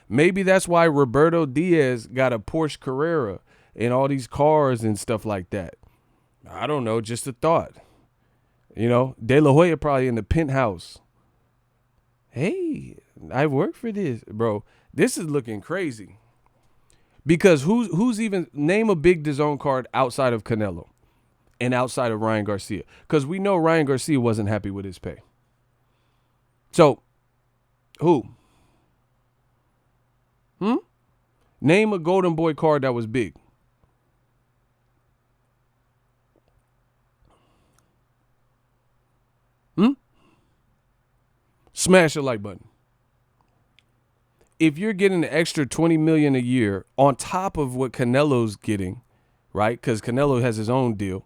Maybe that's why Roberto Diaz got a Porsche Carrera and all these cars and stuff like that. I don't know, just a thought. De La Hoya probably in the penthouse. Hey, I work for this, bro. This is looking crazy. Because who's even name a big Dazn card outside of Canelo and outside of Ryan Garcia? Because we know Ryan Garcia wasn't happy with his pay. So, who? Hmm? Name a Golden Boy card that was big. Hmm? Smash the like button. If you're getting an extra 20 million a year on top of what Canelo's getting, right? Because Canelo has his own deal.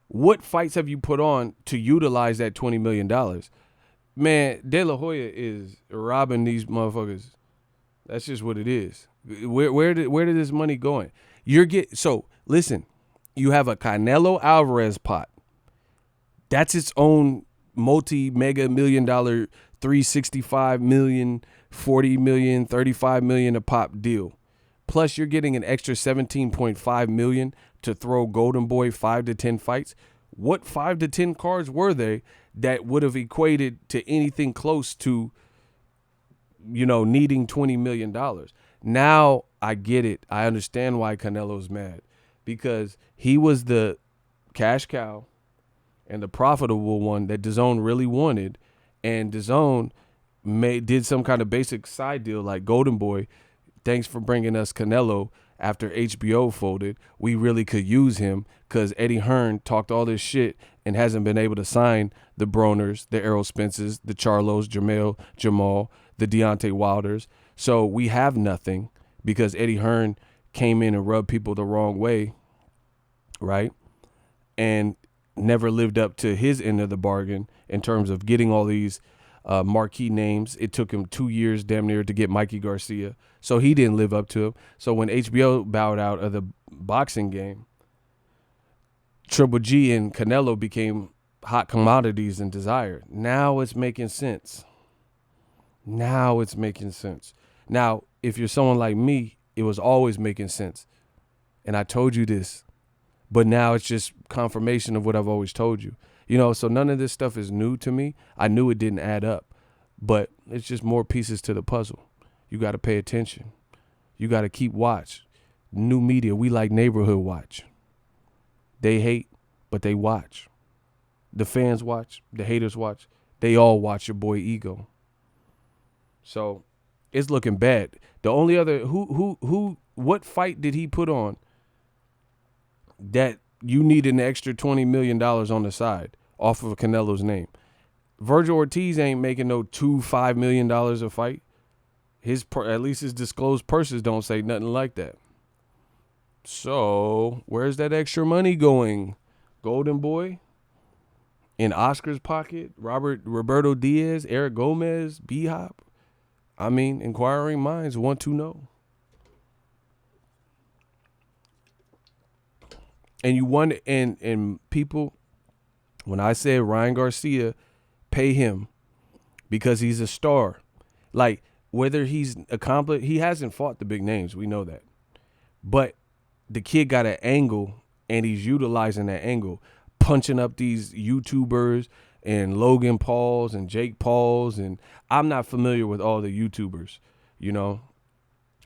What fights have you put on to utilize that $20 million? Man, De La Hoya is robbing these motherfuckers. That's just what it is. Where did this money going? So listen, you have a Canelo Alvarez pot. That's its own multi mega $1 million, 365 million, 40 million, 35 million a pop deal. Plus you're getting an extra 17.5 million to throw Golden Boy 5 to 10 fights. What 5 to 10 cards were they that would have equated to anything close to, needing $20 million? Now I get it. I understand why Canelo's mad, because he was the cash cow and the profitable one that DAZN really wanted, and DAZN did some kind of basic side deal like Golden Boy. Thanks for bringing us Canelo after HBO folded. We really could use him because Eddie Hearn talked all this shit and hasn't been able to sign the Broners, the Errol Spences, the Charlos, Jamal, the Deontay Wilders. So we have nothing because Eddie Hearn came in and rubbed people the wrong way, right? And never lived up to his end of the bargain in terms of getting all these marquee names. It took him 2 years damn near to get Mikey Garcia. So he didn't live up to it. So when HBO bowed out of the boxing game, Triple G and Canelo became hot commodities and desired. Now it's making sense. Now it's making sense. Now, if you're someone like me, it was always making sense. And I told you this. But now it's just confirmation of what I've always told you. So none of this stuff is new to me. I knew it didn't add up. But it's just more pieces to the puzzle. You got to pay attention. You got to keep watch. New media, we like neighborhood watch. They hate, but they watch. The fans watch. The haters watch. They all watch your boy Ego. So it's looking bad. The only other, what fight did he put on that you need an extra $20 million on the side off of Canelo's name? Virgil Ortiz ain't making no $5 million a fight. At least his disclosed purses don't say nothing like that. So where's that extra money going? Golden Boy? In Oscar's pocket? Roberto Diaz? Eric Gomez? B-Hop? I mean, inquiring minds want to know. And you want, and people, when I said Ryan Garcia, pay him because he's a star. Like, whether he's accomplished, he hasn't fought the big names. We know that. But the kid got an angle, and he's utilizing that angle, punching up these YouTubers and Logan Pauls and Jake Pauls. And I'm not familiar with all the YouTubers,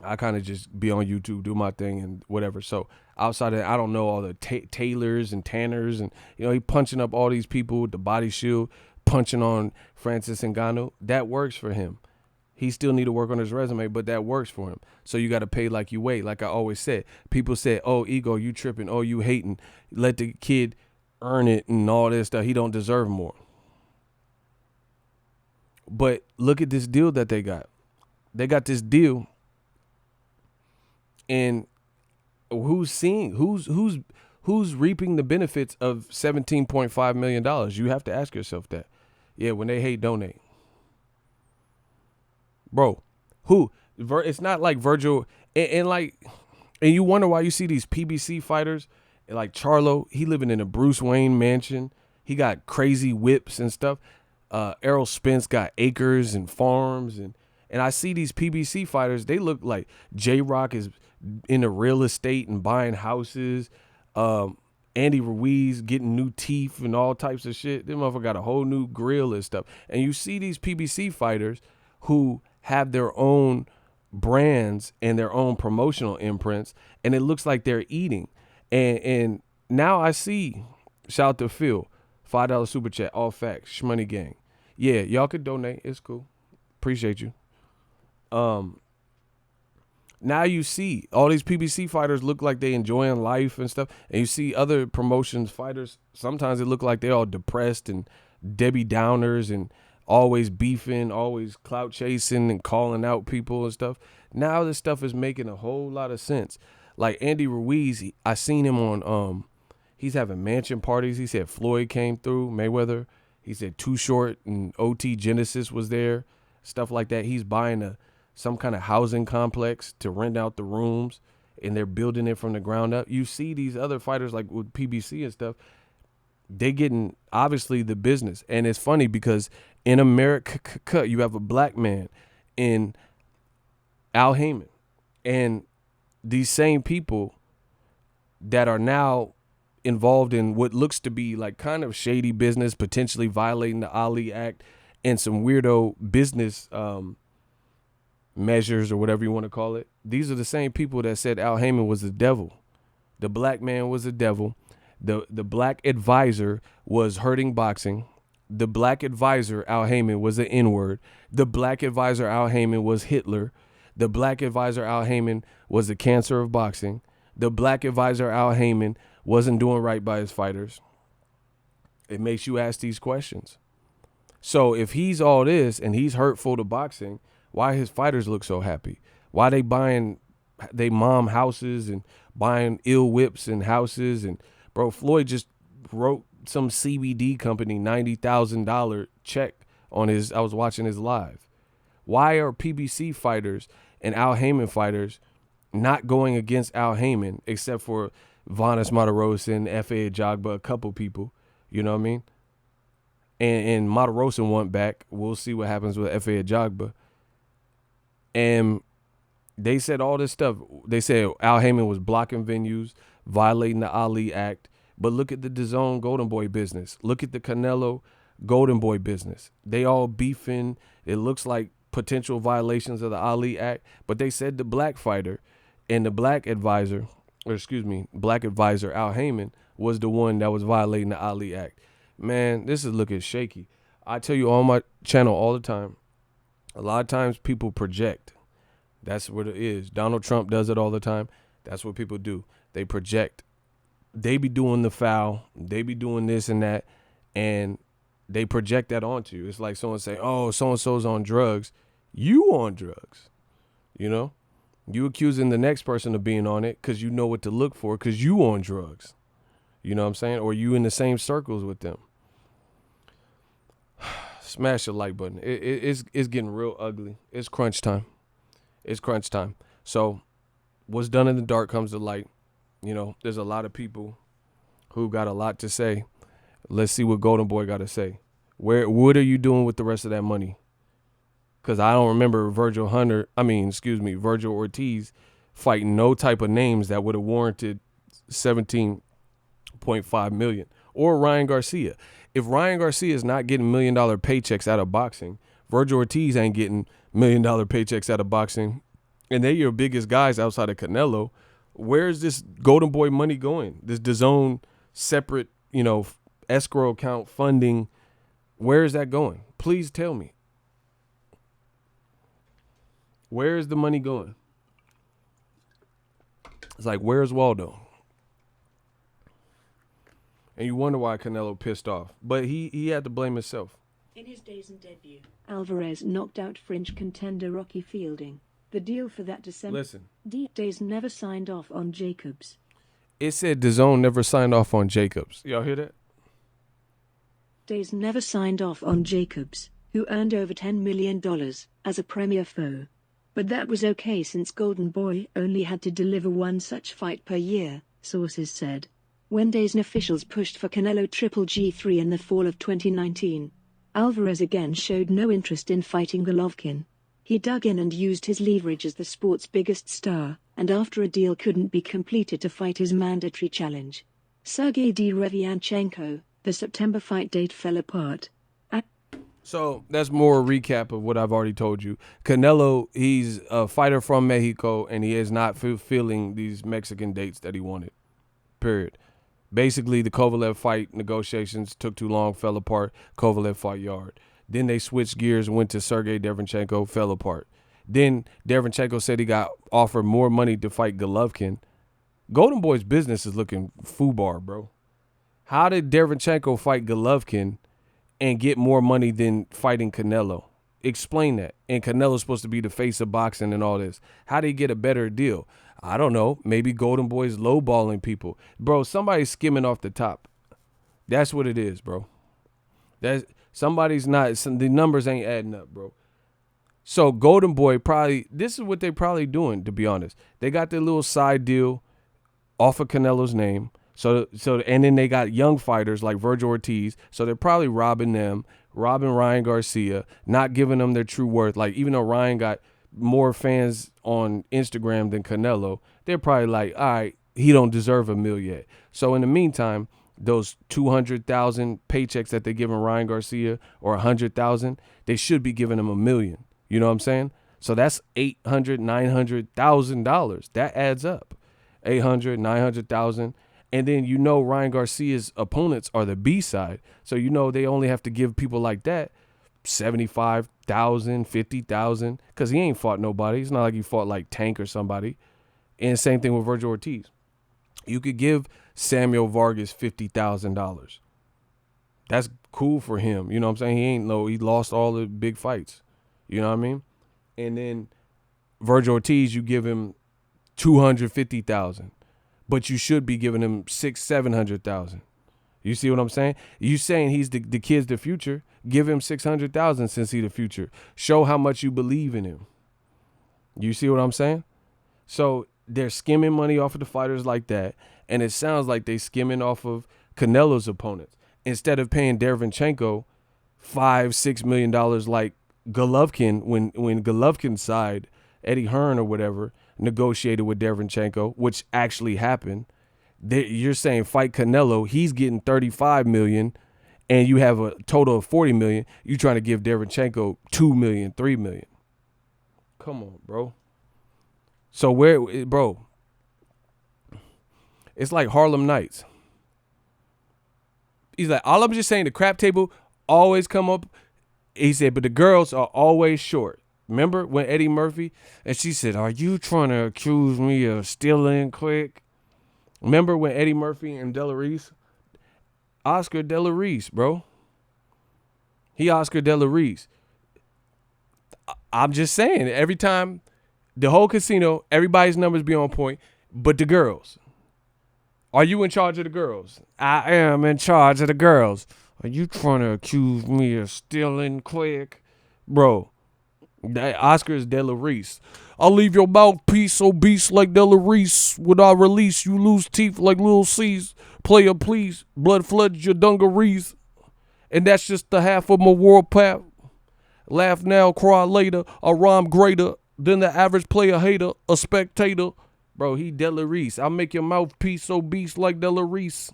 I kind of just be on YouTube, do my thing and whatever. So outside of that, I don't know all the Taylors and Tanners. And, he punching up all these people with the body shield, punching on Francis Ngannou. That works for him. He still need to work on his resume, but that works for him. So you got to pay like you weigh. Like I always said, people said, oh, Ego, you tripping. Oh, you hating. Let the kid earn it and all this stuff. He don't deserve more. But look at this deal that they got. They got this deal. And who's reaping the benefits of $17.5 million? You have to ask yourself that. Yeah, when they hate, donate. Bro, who? It's not like Virgil. And you wonder why you see these PBC fighters like Charlo. He living in a Bruce Wayne mansion. He got crazy whips and stuff. Errol Spence got acres and farms. And I see these PBC fighters. They look like J-Rock is into real estate and buying houses. Andy Ruiz getting new teeth and all types of shit. This motherfucker got a whole new grill and stuff. And you see these PBC fighters who have their own brands and their own promotional imprints, and it looks like they're eating. And now I see, shout out to Phil, $5 super chat, all facts, Shmoney gang. Yeah, y'all could donate. It's cool. Appreciate you. Now you see all these PBC fighters look like they enjoying life and stuff, and you see other promotions fighters. Sometimes it look like they all depressed and Debbie Downers and always beefing, always clout chasing and calling out people and stuff. Now this stuff is making a whole lot of sense. Like Andy Ruiz, I seen him on he's having mansion parties. He said Floyd came through, Mayweather. He said Too Short and OT Genesis was there, stuff like that. He's buying some kind of housing complex to rent out the rooms, and they're building it from the ground up. You see these other fighters like with PBC and stuff, they getting obviously the business. And it's funny because in America, you have a black man in Al Heyman, and these same people that are now involved in what looks to be like kind of shady business, potentially violating the Ali Act and some weirdo business measures or whatever you want to call it. These are the same people that said Al Heyman was the devil. The black man was the devil. The black advisor was hurting boxing. The black advisor, Al Heyman, was the N-word. The black advisor, Al Heyman, was Hitler. The black advisor, Al Heyman, was the cancer of boxing. The black advisor, Al Heyman, wasn't doing right by his fighters. It makes you ask these questions. So if he's all this and he's hurtful to boxing, why his fighters look so happy? Why they buying they mom houses and buying ill whips and houses? And bro, Floyd just wrote some CBD company $90,000 check on his. I was watching his live. Why are PBC fighters and Al Heyman fighters not going against Al Heyman except for Vanes Matarosa and F.A. Ajagba, a couple people, you know what I mean? And Matarosa went back. We'll see what happens with F.A. Ajagba. And they said all this stuff. They said Al Heyman was blocking venues, violating the Ali Act. But look at the Dazn Golden Boy business. Look at the Canelo Golden Boy business. They all beefing. It looks like potential violations of the Ali Act. But they said the black fighter and the black advisor, black advisor Al Heyman was the one that was violating the Ali Act. Man, this is looking shaky. I tell you on my channel all the time, a lot of times people project. That's what it is. Donald Trump does it all the time. That's what people do. They project. They be doing the foul. They be doing this and that. And they project that onto you. It's like someone say, oh, so-and-so's on drugs. You on drugs. You know? You accusing the next person of being on it because you know what to look for because you on drugs. You know what I'm saying? Or you in the same circles with them. Smash the like button. It's getting real ugly. It's crunch time. It's crunch time. So what's done in the dark comes to light. You know, there's a lot of people who got a lot to say. Let's see what Golden Boy got to say. What are you doing with the rest of that money? Because I don't remember Virgil Ortiz fighting no type of names that would have warranted $17.5 million. Or Ryan Garcia. If Ryan Garcia is not getting $1 million paychecks out of boxing, Virgil Ortiz ain't getting $1 million paychecks out of boxing, and they're your biggest guys outside of Canelo, where's this Golden Boy money going? This DAZN separate, escrow account funding, where is that going? Please tell me. Where is the money going? It's like, where's Waldo? And you wonder why Canelo pissed off. But he had to blame himself.
In his Dazn debut, Alvarez knocked out fringe contender Rocky Fielding. The deal for that December.
Listen.
Dazn never signed off on Jacobs.
It said DAZN never signed off on Jacobs. Y'all hear that?
Dazn never signed off on Jacobs, who earned over $10 million as a premier foe. But that was okay since Golden Boy only had to deliver one such fight per year, sources said. When Dazn officials pushed for Canelo Triple G3 in the fall of 2019, Alvarez again showed no interest in fighting Golovkin. He dug in and used his leverage as the sport's biggest star, and after a deal couldn't be completed to fight his mandatory challenge, Sergey Derevianchenko, the September fight date fell apart.
So that's more a recap of what I've already told you. Canelo, he's a fighter from Mexico, and he is not fulfilling these Mexican dates that he wanted. Period. Basically, the Kovalev fight negotiations took too long, fell apart. Kovalev fought Yard. Then they switched gears, went to Sergey Derevianchenko, fell apart. Then Derevchenko said he got offered more money to fight Golovkin. Golden Boy's business is looking foobar, bro. How did Derevchenko fight Golovkin and get more money than fighting Canelo? Explain that. And Canelo's supposed to be the face of boxing and all this. How did he get a better deal? I don't know. Maybe Golden Boy's lowballing people. Bro, somebody's skimming off the top. That's what it is, bro. That's somebody's not, the numbers ain't adding up, bro. So Golden Boy probably, this is what they probably doing, to be honest. They got their little side deal off of Canelo's name. So and then they got young fighters like Virgil Ortiz. So they're probably robbing them, robbing Ryan Garcia, not giving them their true worth. Like, even though Ryan got more fans on Instagram than Canelo, they're probably like, all right, he don't deserve a meal yet. So in the meantime, those 200,000 paychecks that they're giving Ryan Garcia, or 100,000, they should be giving him $1 million. You know what I'm saying? So that's $800,000-$900,000. That adds up. 800, 900,000. And then Ryan Garcia's opponents are the B side. So they only have to give people like that 75,000, 50,000, because he ain't fought nobody. It's not like he fought like Tank or somebody. And same thing with Virgil Ortiz. You could give Samuel Vargas $50,000. That's cool for him. You know what I'm saying? He lost all the big fights. You know what I mean? And then Virgil Ortiz, you give him 250,000, but you should be giving him 600,000-700,000. You see what I'm saying? You saying he's the kid's the future? Give him 600,000 since he's the future. Show how much you believe in him. You see what I'm saying? So they're skimming money off of the fighters like that, and it sounds like they skimming off of Canelo's opponents instead of paying Derevchenko $5-6 million like Golovkin when Golovkin's side, Eddie Hearn or whatever, negotiated with Derevchenko, which actually happened. You're saying fight Canelo, he's getting $35 million, and you have a total of $40 million. You trying to give Derevchenko $2 million, $3 million. Come on, bro. So bro, it's like Harlem Nights. He's like, all I'm just saying, the crap table always come up. He said, but the girls are always short. Remember when Eddie Murphy, and she said, are you trying to accuse me of stealing quick? Remember when Eddie Murphy and Della Reese? Oscar De La Reese, bro. He Oscar De La Reese. I'm just saying, every time, the whole casino, everybody's numbers be on point, but the girls. Are you in charge of the girls? I am in charge of the girls. Are you trying to accuse me of stealing quick? Bro, that Oscar is De La Reese. I'll leave your mouthpiece obese like De La Reese. When I release, you lose teeth like Lil C's. Player, please. Blood floods your dungarees. And that's just the half of my world path. Laugh now, cry later. I rhyme greater than the average player hater, a spectator. Bro, he De La Reese. I'll make your mouthpiece obese like De La Reese.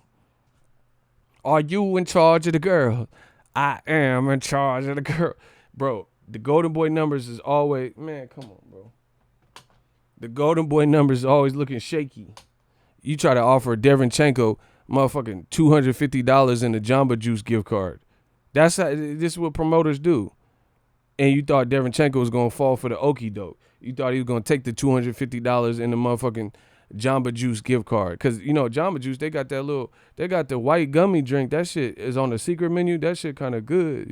Are you in charge of the girl? I am in charge of the girl. Bro, the Golden Boy numbers is always, man, come on, bro. The Golden Boy numbers is always looking shaky. You try to offer Derevchenko motherfucking $250 in the Jamba Juice gift card. This is what promoters do. And you thought Derevchenko was going to fall for the okie doke. You thought he was going to take the $250 in the motherfucking Jamba Juice gift card. Because, Jamba Juice, they got the white gummy drink. That shit is on the secret menu. That shit kind of good,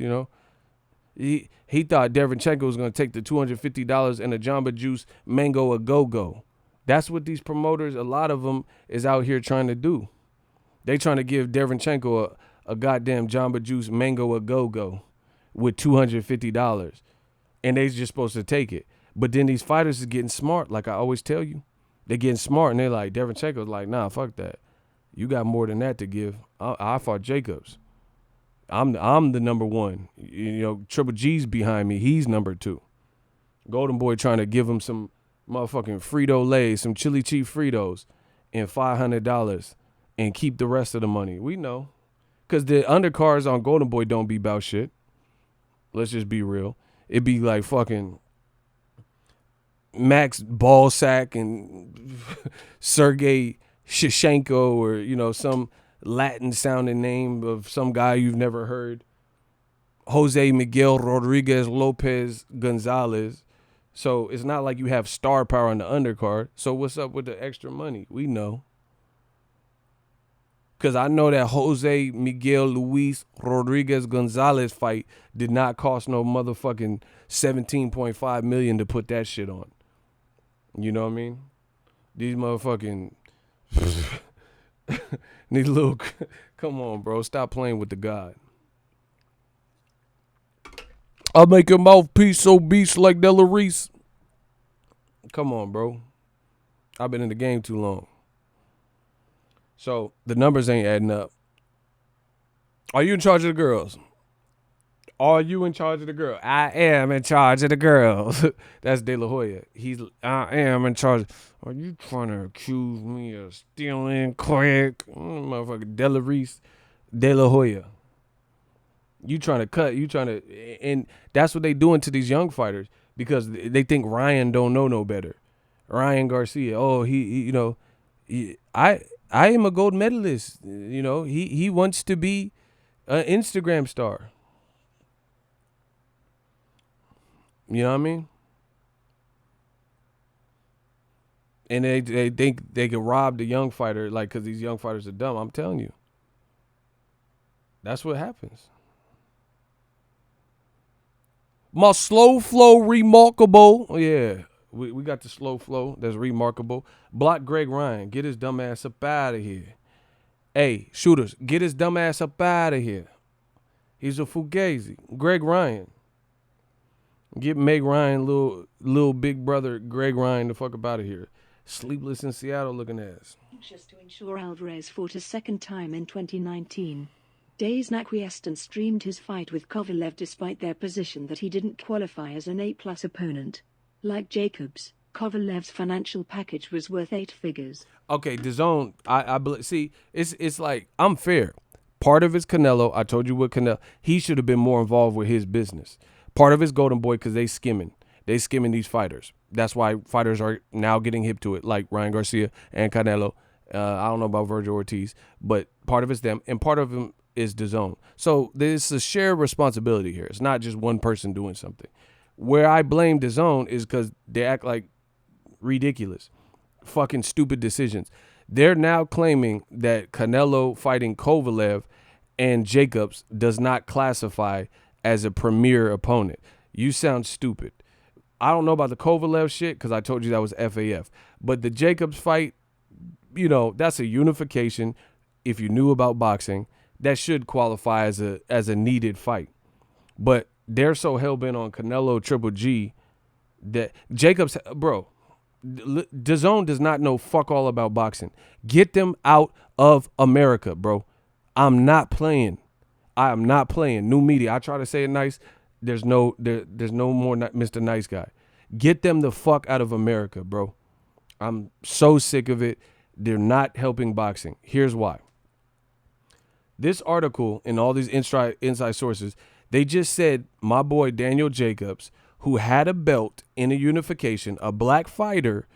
He thought Derevchenko was going to take the $250 in the Jamba Juice Mango a Go-Go. That's what these promoters, a lot of them, is out here trying to do. They trying to give Derevchenko a goddamn Jamba Juice Mango a Go-Go with $250. And they just supposed to take it. But then these fighters is getting smart, like I always tell you. They're getting smart, and they're like, Derevchenko's like, nah, fuck that. You got more than that to give. I fought Jacobs. I'm the number one. Triple G's behind me. He's number two. Golden Boy trying to give him some motherfucking Frito-Lay, some chili cheese Fritos, and $500 and keep the rest of the money. We know. Because the undercards on Golden Boy don't be about shit. Let's just be real. It be like fucking Max Ballsack and Sergey Shevchenko, or, some Latin sounding name of some guy you've never heard. Jose Miguel Rodriguez Lopez Gonzalez. So it's not like you have star power on the undercard. So what's up with the extra money? We know. Because I know that Jose Miguel Luis Rodriguez Gonzalez fight did not cost no motherfucking $17.5 million to put that shit on. You know what I mean? These motherfucking these little come on, bro. Stop playing with the God. I'll make your mouthpiece so beast like Della Reese. Come on, bro. I've been in the game too long. So the numbers ain't adding up. Are you in charge of the girls? Are you in charge of the girl? I am in charge of the girls. That's De La Hoya. I am in charge. Are you trying to accuse me of stealing quick? Motherfucker, Della Reese, De La Hoya. You trying to cut, and that's what they doing to these young fighters because they think Ryan don't know no better. Ryan Garcia, I am a gold medalist. He wants to be an Instagram star. You know what I mean? And they think they can rob the young fighter, like, because these young fighters are dumb. I'm telling you. That's what happens. My slow flow remarkable. Yeah, we got the slow flow. That's remarkable. Block Greg Ryan. Get his dumb ass up out of here. Hey, shooters, get his dumb ass up out of here. He's a fugazi. Greg Ryan. Get Meg Ryan, little big brother Greg Ryan, the fuck up out of here. Sleepless in Seattle looking ass.
Anxious to ensure Alvarez fought a second time in 2019. Dazn acquiesced and streamed his fight with Kovalev despite their position that he didn't qualify as an A-plus opponent. Like Jacobs, Kovalev's financial package was worth 8 figures.
Okay, Dazn, see, it's like, I'm fair. Part of it's Canelo. I told you what Canelo. He should have been more involved with his business. Part of it's Golden Boy because they skimming these fighters. That's why fighters are now getting hip to it, like Ryan Garcia and Canelo. I don't know about Virgil Ortiz, but part of it's them, and part of them is Dazn. So there's a shared responsibility here. It's not just one person doing something. Where I blame Dazn is because they act like ridiculous, fucking stupid decisions. They're now claiming that Canelo fighting Kovalev and Jacobs does not classify as a premier opponent. You sound stupid. I don't know about the Kovalev shit because I told you that was FAF. But the Jacobs fight, that's a unification. If you knew about boxing, that should qualify as a needed fight. But they're so hell-bent on Canelo Triple G that Jacobs, bro, Dazn does not know fuck all about boxing. Get them out of America, bro. I'm not playing. I am not playing. New media. I try to say it nice. There's no more Mr. Nice Guy. Get them the fuck out of America, bro. I'm so sick of it. They're not helping boxing. Here's why. This article and all these inside sources, they just said my boy Daniel Jacobs, who had a belt in a unification, a black fighter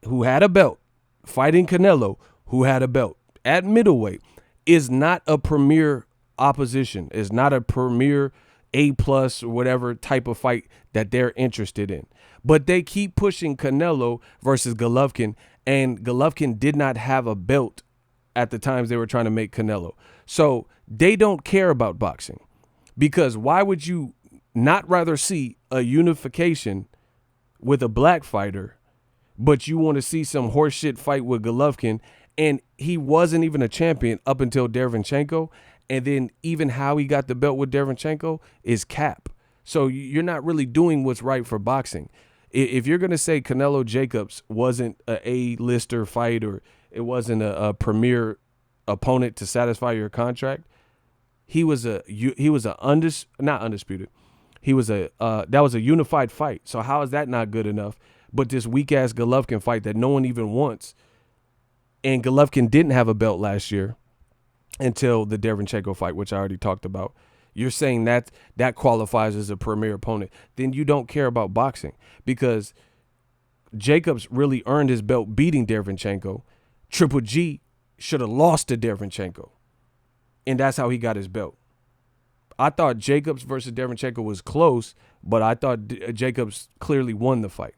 who had a belt, fighting Canelo, who had a belt at middleweight, is not a premier opposition, is not a premier A-plus or whatever type of fight that they're interested in. But they keep pushing Canelo versus Golovkin, and Golovkin did not have a belt at the times they were trying to make Canelo. So they don't care about boxing, because why would you not rather see a unification with a black fighter, but you want to see some horseshit fight with Golovkin, and he wasn't even a champion up until Derevyanchenko, and then even how he got the belt with Derevyanchenko is cap. So you're not really doing what's right for boxing. If you're going to say Canelo Jacobs wasn't a A-lister fight, or it wasn't a premier opponent to satisfy your contract, not undisputed. That was a unified fight. So how is that not good enough? But this weak ass Golovkin fight that no one even wants, and Golovkin didn't have a belt last year until the Derevyanchenko fight, which I already talked about. You're saying that qualifies as a premier opponent. Then you don't care about boxing, because Jacobs really earned his belt beating Derevyanchenko. Triple G should have lost to Derevyanchenko, and that's how he got his belt. I thought Jacobs versus Derenchenko was close, but I thought Jacobs clearly won the fight.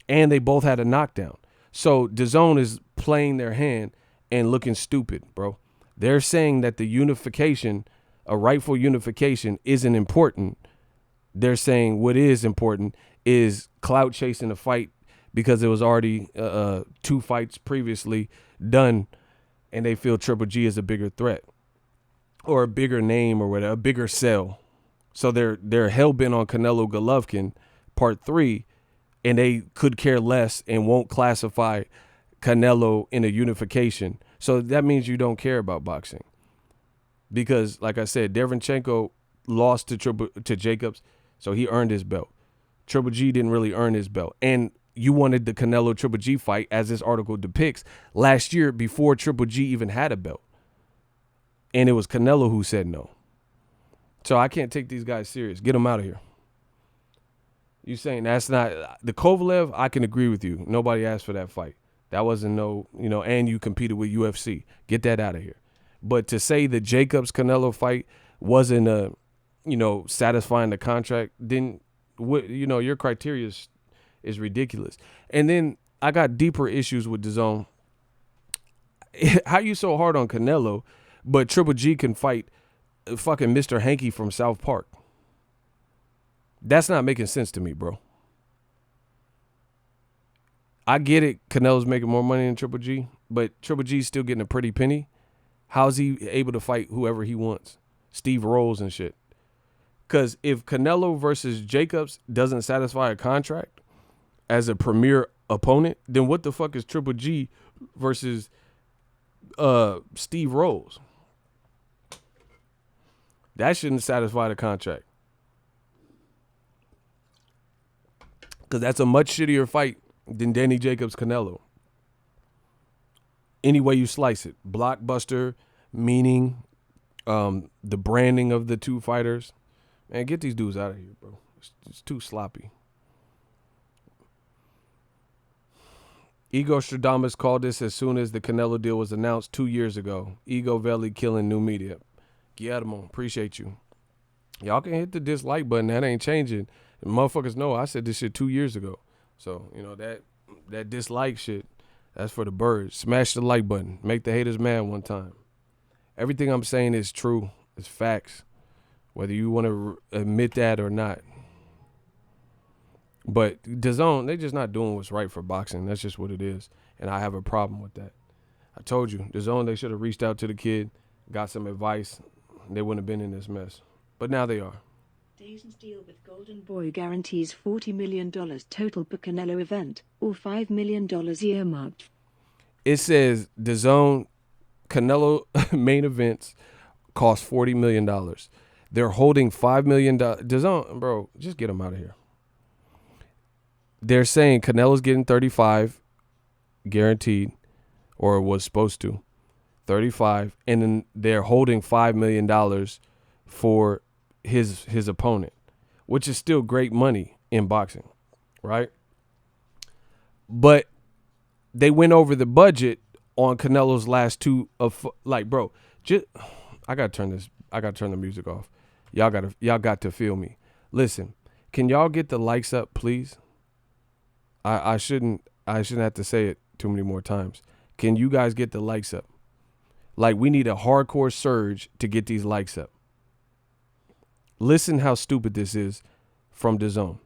And they both had a knockdown. So DAZN is playing their hand and looking stupid, bro. They're saying that the unification, a rightful unification, isn't important. They're saying what is important is clout chasing the fight because it was already 2 fights previously done, and they feel Triple G is a bigger threat or a bigger name or whatever, a bigger sell. So they're hell bent on Canelo Golovkin part 3, and they could care less and won't classify Canelo in a unification. So that means you don't care about boxing. Because, like I said, Derenchenko lost to Jacobs, so he earned his belt. Triple G didn't really earn his belt. And you wanted the Canelo Triple G fight, as this article depicts, last year before Triple G even had a belt. And it was Canelo who said no. So I can't take these guys serious. Get them out of here. You saying that's not the Kovalev? I can agree with you. Nobody asked for that fight. That wasn't no, and you competed with UFC. Get that out of here. But to say the Jacobs Canelo fight wasn't satisfying the contract, then your criteria is ridiculous. And then I got deeper issues with DAZN. How you so hard on Canelo, but Triple G can fight fucking Mr. Hanky from South Park? That's not making sense to me, bro. I get it. Canelo's making more money than Triple G, but Triple G's still getting a pretty penny. How's he able to fight whoever he wants? Steve Rolls and shit. Because if Canelo versus Jacobs doesn't satisfy a contract as a premier opponent, then what the fuck is Triple G versus Steve Rolls? That shouldn't satisfy the contract. Because that's a much shittier fight than Danny Jacobs Canelo. Any way you slice it. Blockbuster, meaning, the branding of the two fighters. Man, get these dudes out of here, bro. It's too sloppy. Ego Stradamus called this as soon as the Canelo deal was announced 2 years ago. Ego Valley killing new media. Guillermo, appreciate you. Y'all can hit the dislike button. That ain't changing. Motherfuckers know I said this shit 2 years ago. So, that dislike shit, that's for the birds. Smash the like button. Make the haters mad one time. Everything I'm saying is true. It's facts. Whether you want to admit that or not. But DAZN, they just not doing what's right for boxing. That's just what it is. And I have a problem with that. I told you, DAZN, they should have reached out to the kid, got some advice. They wouldn't have been in this mess. But now they are.
Dazn's deal with Golden Boy guarantees $40 million total per Canelo event, or $5 million earmarked.
It says DAZN Canelo main events cost $40 million. They're holding $5 million. DAZN, bro, just get them out of here. They're saying Canelo's getting 35 guaranteed, or was supposed to. 35, and then they're holding $5 million for his opponent, which is still great money in boxing, right? But they went over the budget on Canelo's last two of bro. Just I gotta turn the music off. Y'all got to feel me. Listen, can y'all get the likes up, please? I shouldn't have to say it too many more times. Can you guys get the likes up? Like, we need a hardcore surge to get these likes up. Listen how stupid this is from DAZN.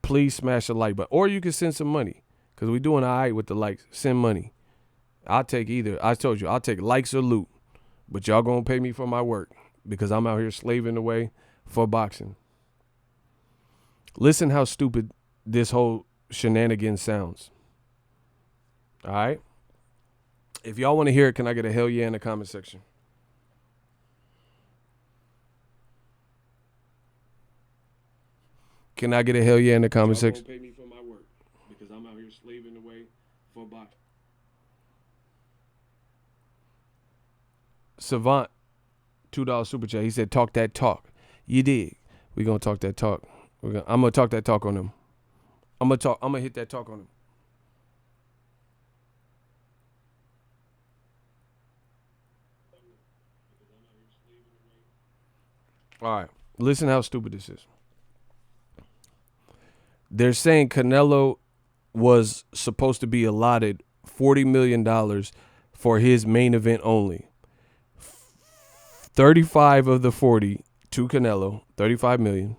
Please smash the like button. Or you can send some money, because we're doing all right with the likes. Send money. I'll take either. I told you, I'll take likes or loot. But y'all going to pay me for my work, because I'm out here slaving away for boxing. Listen how stupid this whole shenanigan sounds. All right? If y'all want to hear it, can I get a hell yeah in the comment section? Can I get a hell yeah in the comment section? Pay me for my work, because I'm out here slaving away for boxing. Savant, $2 super chat. He said, "Talk that talk." You dig? We gonna talk that talk. I'm gonna talk that talk on him. I'm gonna hit that talk on him. All right. Listen how stupid this is. They're saying Canelo was supposed to be allotted $40 million for his main event only. 35 of the 40 to Canelo, 35 million.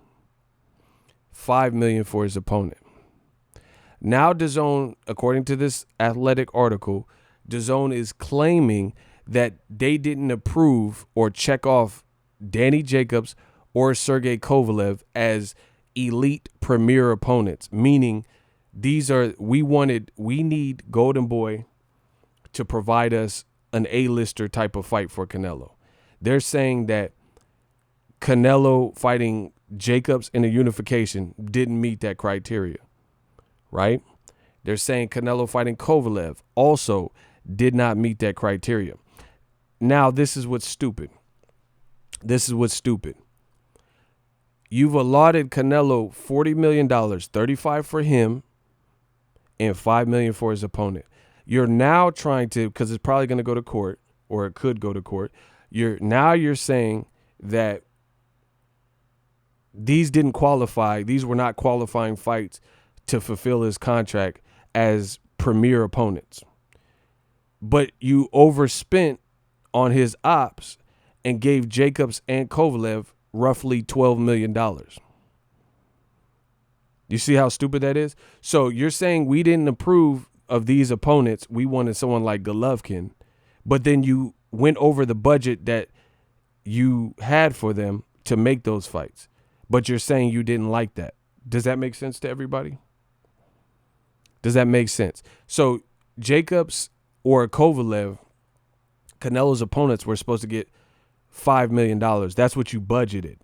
5 million for his opponent. Now DAZN, according to this Athletic article, DAZN is claiming that they didn't approve or check off Danny Jacobs or Sergey Kovalev as elite premier opponents, meaning we need Golden Boy to provide us an A-lister type of fight for Canelo. They're saying that Canelo fighting Jacobs in a unification didn't meet that criteria, right? They're saying Canelo fighting Kovalev also did not meet that criteria. Now, this is what's stupid. You've allotted Canelo $40 million, 35 for him and 5 million for his opponent. You're now trying to, because it's probably going to go to court, or it could go to court. You're saying that these didn't qualify. These were not qualifying fights to fulfill his contract as premier opponents. But you overspent on his ops and gave Jacobs and Kovalev roughly $12 million. You see how stupid that is? So you're saying we didn't approve of these opponents. We wanted someone like Golovkin, but then you went over the budget that you had for them to make those fights. But you're saying you didn't like that. Does that make sense to everybody? Does that make sense? So Jacobs or Kovalev, Canelo's opponents, were supposed to get $5 million. That's what you budgeted.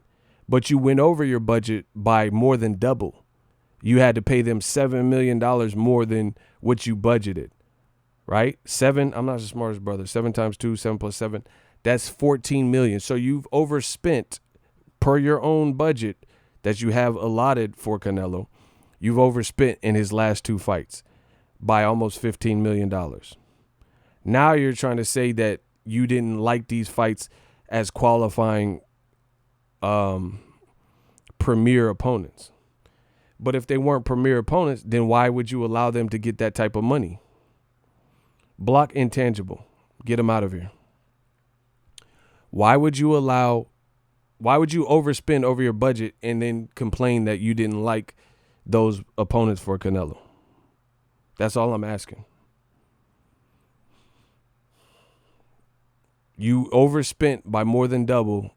But you went over your budget by more than double. You had to pay them $7 million more than what you budgeted, right? I'm not the smartest brother. 7 times 2, 7 plus 7, that's $14 million. So you've overspent per your own budget that you have allotted for Canelo. You've overspent in his last 2 fights by almost $15 million. Now you're trying to say that you didn't like these fights as qualifying premier opponents. But if they weren't premier opponents, then why would you allow them to get that type of money? Block intangible. Get them out of here. Why would you overspend over your budget and then complain that you didn't like those opponents for Canelo? That's all I'm asking. You overspent by more than double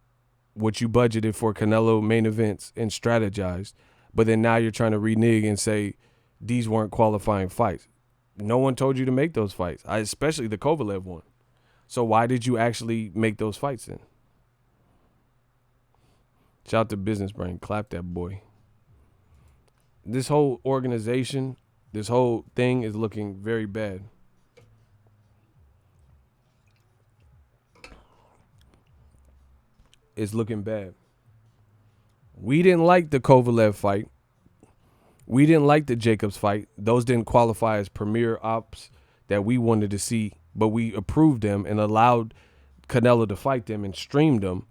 what you budgeted for Canelo main events and strategized, but then now you're trying to renege and say these weren't qualifying fights. No one told you to make those fights, especially the Kovalev one. So why did you actually make those fights then? Shout out to Business Brain. Clap that boy. This whole organization, this whole thing is looking very bad. It's looking bad. We didn't like the Kovalev fight. We didn't like the Jacobs fight. Those didn't qualify as premier ops that we wanted to see, but we approved them and allowed Canelo to fight them and streamed them.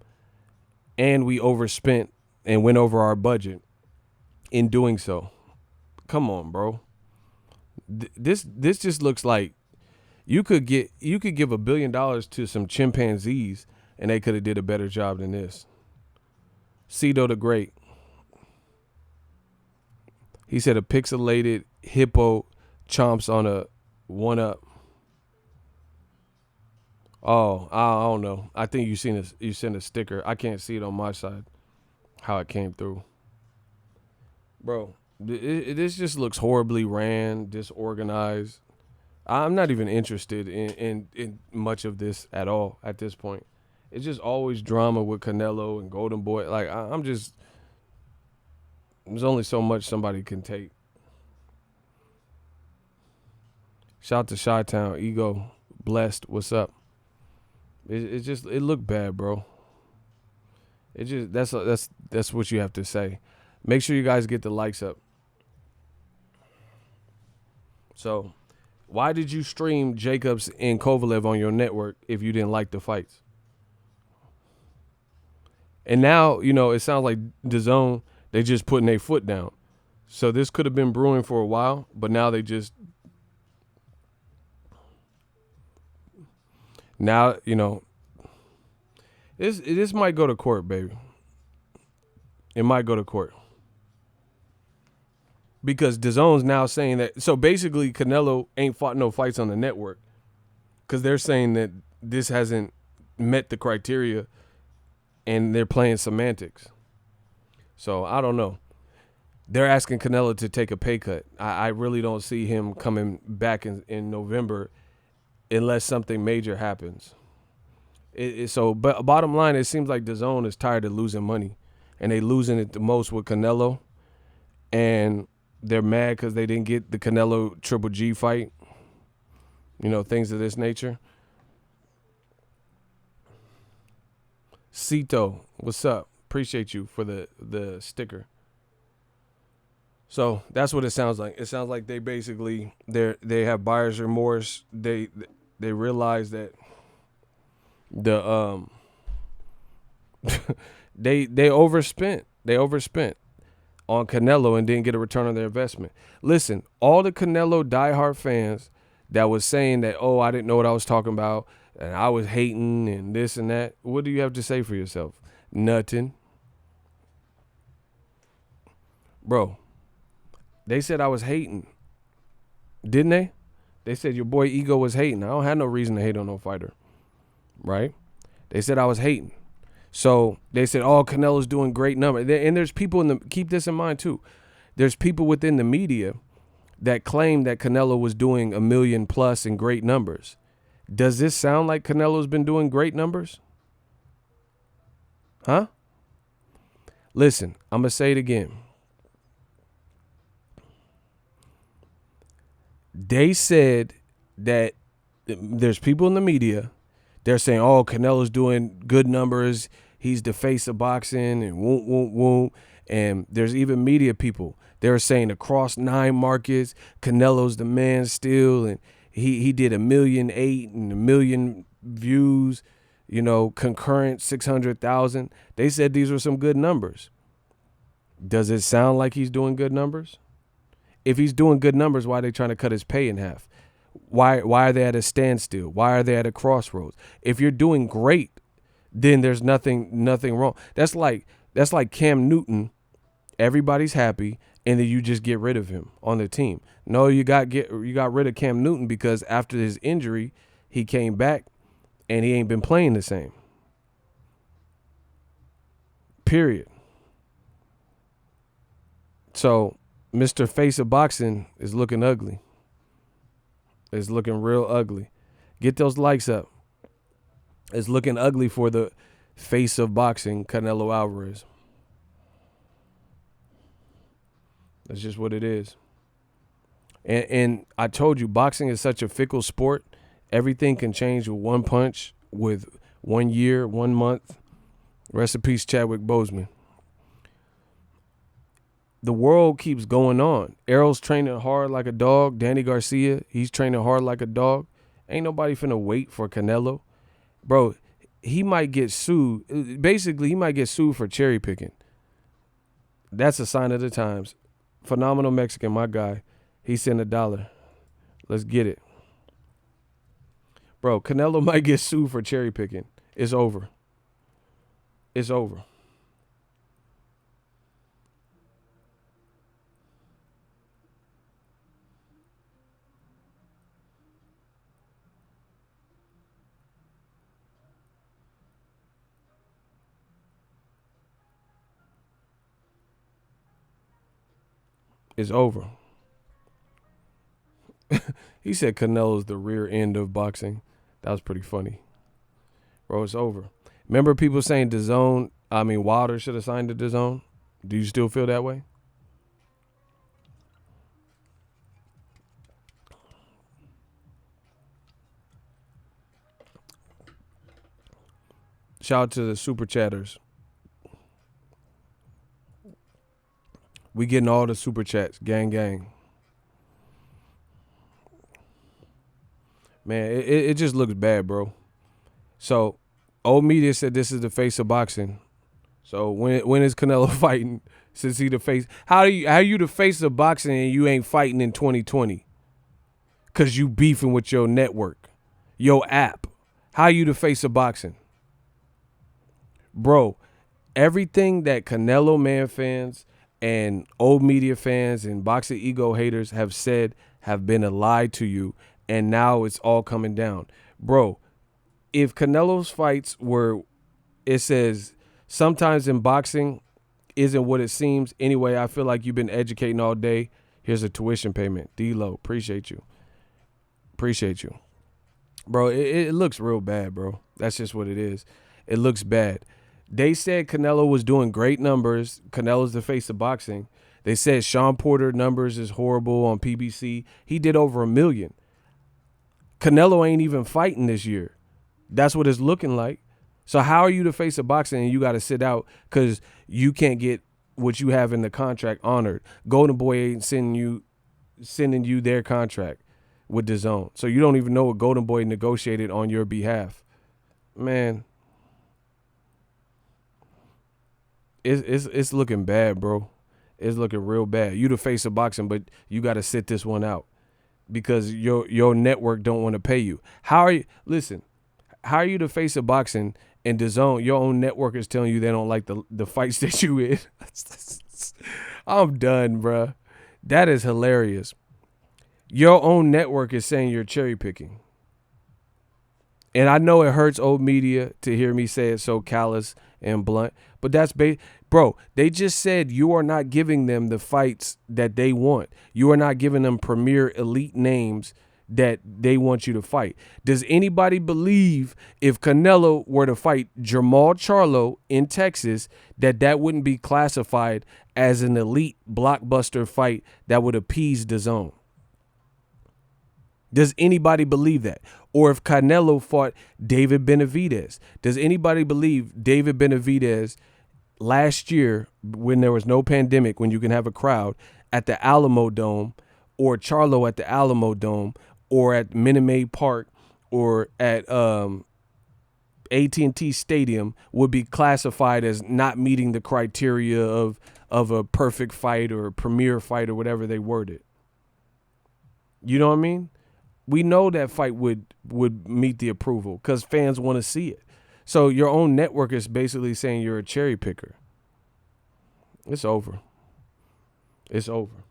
And we overspent and went over our budget in doing so. Come on, bro. This just looks like you could give $1 billion to some chimpanzees and they could have did a better job than this. Cito the Great. He said a pixelated hippo chomps on a 1-up. Oh, I don't know. I think you sent a sticker. I can't see it on my side how it came through. Bro, this just looks horribly ran, disorganized. I'm not even interested in much of this at all at this point. It's just always drama with Canelo and Golden Boy. Like, there's only so much somebody can take. Shout out to Chi-Town, Ego, Blessed, what's up? It looked bad, bro. It just that's what you have to say. Make sure you guys get the likes up. So, why did you stream Jacobs and Kovalev on your network if you didn't like the fights? And now, it sounds like DAZN, they just putting their foot down. So this could have been brewing for a while, but now now, this might go to court, baby. It might go to court. Because DAZN's now saying that, so basically Canelo ain't fought no fights on the network because they're saying that this hasn't met the criteria and they're playing semantics. So I don't know. They're asking Canelo to take a pay cut. I really don't see him coming back in November unless something major happens. But bottom line, it seems like DAZN is tired of losing money, and they losing it the most with Canelo, and they're mad because they didn't get the Canelo Triple G fight. Things of this nature. Cito, what's up? Appreciate you for the sticker. So that's what it sounds like. It sounds like they basically they have buyer's remorse. They realize that the they overspent. They overspent on Canelo and didn't get a return on their investment. Listen, all the Canelo diehard fans that was saying that, oh, I didn't know what I was talking about and I was hating and this and that. What do you have to say for yourself? Nothing. Bro, they said I was hating. Didn't they? They said your boy Ego was hating. I don't have no reason to hate on no fighter. Right? They said I was hating. So they said, oh, Canelo's doing great numbers. And there's people keep this in mind too. There's people within the media that claim that Canelo was doing 1 million plus in great numbers. Does this sound like Canelo's been doing great numbers? Huh? Listen, I'm going to say it again. They said that there's people in the media, they're saying, oh, Canelo's doing good numbers. He's the face of boxing and won't. And there's even media people. They're saying across 9 markets, Canelo's the man still. And he did 1.8 million and 1 million views, concurrent 600,000. They said these were some good numbers. Does it sound like he's doing good numbers? If he's doing good numbers, why are they trying to cut his pay in half? Why are they at a standstill? Why are they at a crossroads? If you're doing great, then there's nothing wrong. That's like Cam Newton. Everybody's happy, and then you just get rid of him on the team. No, you got rid of Cam Newton because after his injury, he came back and he ain't been playing the same. Period. So Mr. Face of Boxing is looking ugly. It's looking real ugly. Get those likes up. It's looking ugly for the face of boxing, Canelo Alvarez. That's just what it is. And I told you, boxing is such a fickle sport. Everything can change with one punch, with 1 year, 1 month. Rest in peace, Chadwick Boseman. The world keeps going on. Errol's training hard like a dog. Danny Garcia, he's training hard like a dog. Ain't nobody finna wait for Canelo. Bro, he might get sued. Basically, he might get sued for cherry picking. That's a sign of the times. Phenomenal Mexican, my guy. He sent $1. Let's get it. Bro, Canelo might get sued for cherry picking. It's over. It's over. It's over. He said Canelo's the rear end of boxing. That was pretty funny. Bro, it's over. Remember people saying Wilder should have signed to DAZN? Do you still feel that way? Shout out to the super chatters. We getting all the super chats. Gang, gang. Man, it just looks bad, bro. So, old media said this is the face of boxing. So when is Canelo fighting? Since he the face, how you the face of boxing and you ain't fighting in 2020? Cause you beefing with your network, your app. How you the face of boxing, bro? Everything that Canelo man fans and old media fans and boxing ego haters have said have been a lie to you, and now it's all coming down, bro. If Canelo's fights were, it says sometimes in boxing isn't what it seems. Anyway, I feel like you've been educating all day. Here's a tuition payment. D-Lo, appreciate you. Appreciate you. Bro, it looks real bad, bro. That's just what it is. It looks bad. They said Canelo was doing great numbers. Canelo's the face of boxing. They said Sean Porter numbers is horrible on PBC. He did over 1 million. Canelo ain't even fighting this year. That's what it's looking like. So how are you the face of boxing and you got to sit out because you can't get what you have in the contract honored? Golden Boy ain't sending you their contract with Dazn. So you don't even know what Golden Boy negotiated on your behalf. Man, it's looking bad, bro. It's looking real bad. You the face of boxing, but you got to sit this one out because your network don't want to pay you. How are you? Listen, how are you the face of boxing and Dazn, your own network is telling you they don't like the fights that you in? I'm done, bro. That is hilarious. Your own network is saying you're cherry picking. And I know it hurts old media to hear me say it so callous and blunt, but that's bro, they just said you are not giving them the fights that they want. You are not giving them premier elite names that they want you to fight. Does anybody believe if Canelo were to fight Jermall Charlo in Texas that wouldn't be classified as an elite blockbuster fight that would appease Dazn? Does anybody believe that? Or if Canelo fought David Benavidez, does anybody believe David Benavidez last year when there was no pandemic, when you can have a crowd at the Alamo Dome, or Charlo at the Alamo Dome, or at Minute Maid Park, or at AT&T Stadium would be classified as not meeting the criteria of a perfect fight or a premier fight or whatever they worded? You know what I mean? We know that fight would meet the approval because fans want to see it. So your own network is basically saying you're a cherry picker. It's over. It's over.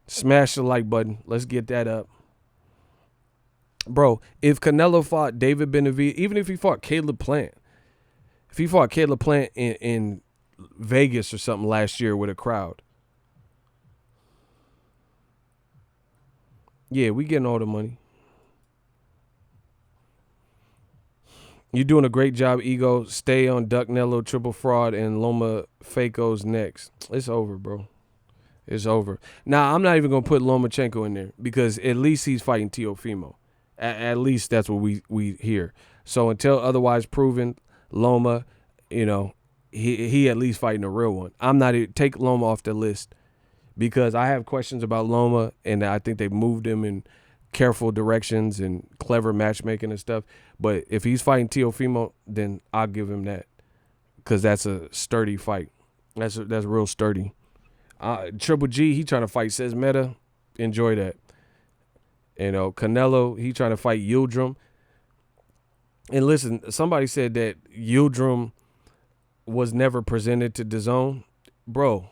Smash the like button. Let's get that up. Bro, if Canelo fought David Benavidez, even if he fought Caleb Plant, if he fought Caleb Plant in Vegas or something last year with a crowd, yeah, we getting all the money. You're doing a great job, Ego. Stay on Duck Nello, Triple Fraud, and Loma Faco's next. It's over, bro. It's over. Now, I'm not even going to put Lomachenko in there because at least he's fighting Teofimo. At least that's what we hear. So until otherwise proven, Loma, he at least fighting a real one. I'm not take Loma off the list because I have questions about Loma, and I think they moved him in careful directions and clever matchmaking and stuff. But if he's fighting Teofimo, then I'll give him that because that's a sturdy fight. That's real sturdy. Triple G, he trying to fight Says Meta. Enjoy that. Canelo, he trying to fight Yildirim. And listen, somebody said that Yildirim was never presented to Dazn. Bro,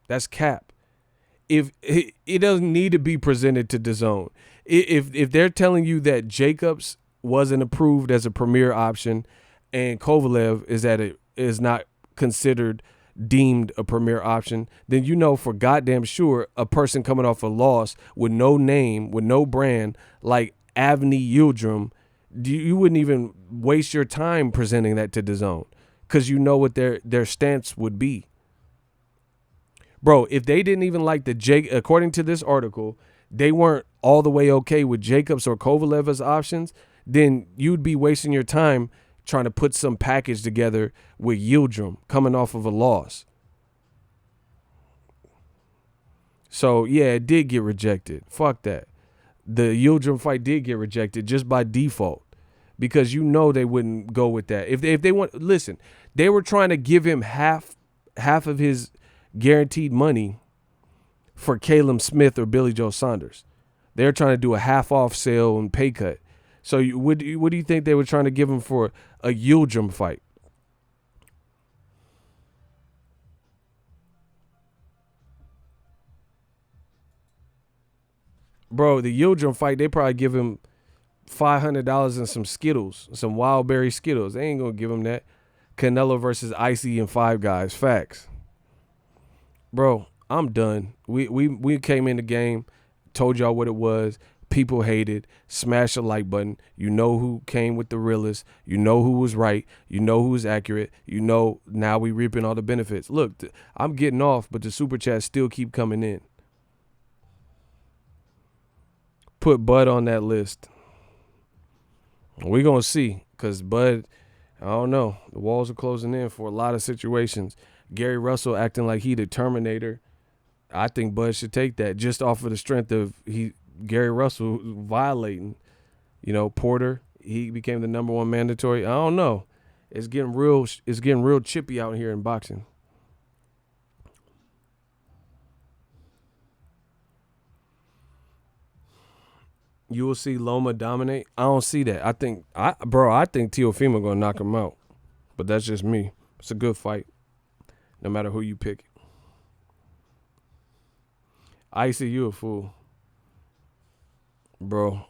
that's cap. If it doesn't need to be presented to Dazn. If they're telling you that Jacobs wasn't approved as a premier option and Kovalev is not considered deemed a premier option, then for goddamn sure a person coming off a loss with no name, with no brand, like Avni Yildirim, you wouldn't even waste your time presenting that to Dazn because you know what their stance would be. Bro, if they didn't even like according to this article, they weren't all the way okay with Jacobs or Kovalev as options, then you'd be wasting your time trying to put some package together with Yildirim coming off of a loss. So, yeah, it did get rejected. Fuck that. The Yildirim fight did get rejected just by default because you know they wouldn't go with that. If they want, listen, they were trying to give him half of his guaranteed money for Caleb Smith or Billy Joe Saunders. They're trying to do a half off sale and pay cut. So what do you think they were trying to give him for a Yildirim fight? Bro, the Yildirim fight, they probably give him $500 and some Skittles, some wild berry Skittles. They ain't gonna give him that. Canelo versus Icy and Five Guys. Facts. Bro, I'm done. We came in the game, told y'all what it was. People hated. Smash the like button. You know who came with the realest. You know who was right. You know who was accurate. You know now we reaping all the benefits. Look, I'm getting off, but the super chats still keep coming in. Put Bud on that list. We're going to see, because Bud, I don't know. The walls are closing in for a lot of situations. Gary Russell acting like he the Terminator. I think Bud should take that just off of the strength of Gary Russell violating. Porter, he became the number one mandatory. I don't know. It's getting real chippy out here in boxing. You will see Loma dominate. I don't see that. I think Teofimo gonna knock him out, but that's just me. It's a good fight, no matter who you pick. Icy, you a fool, bro.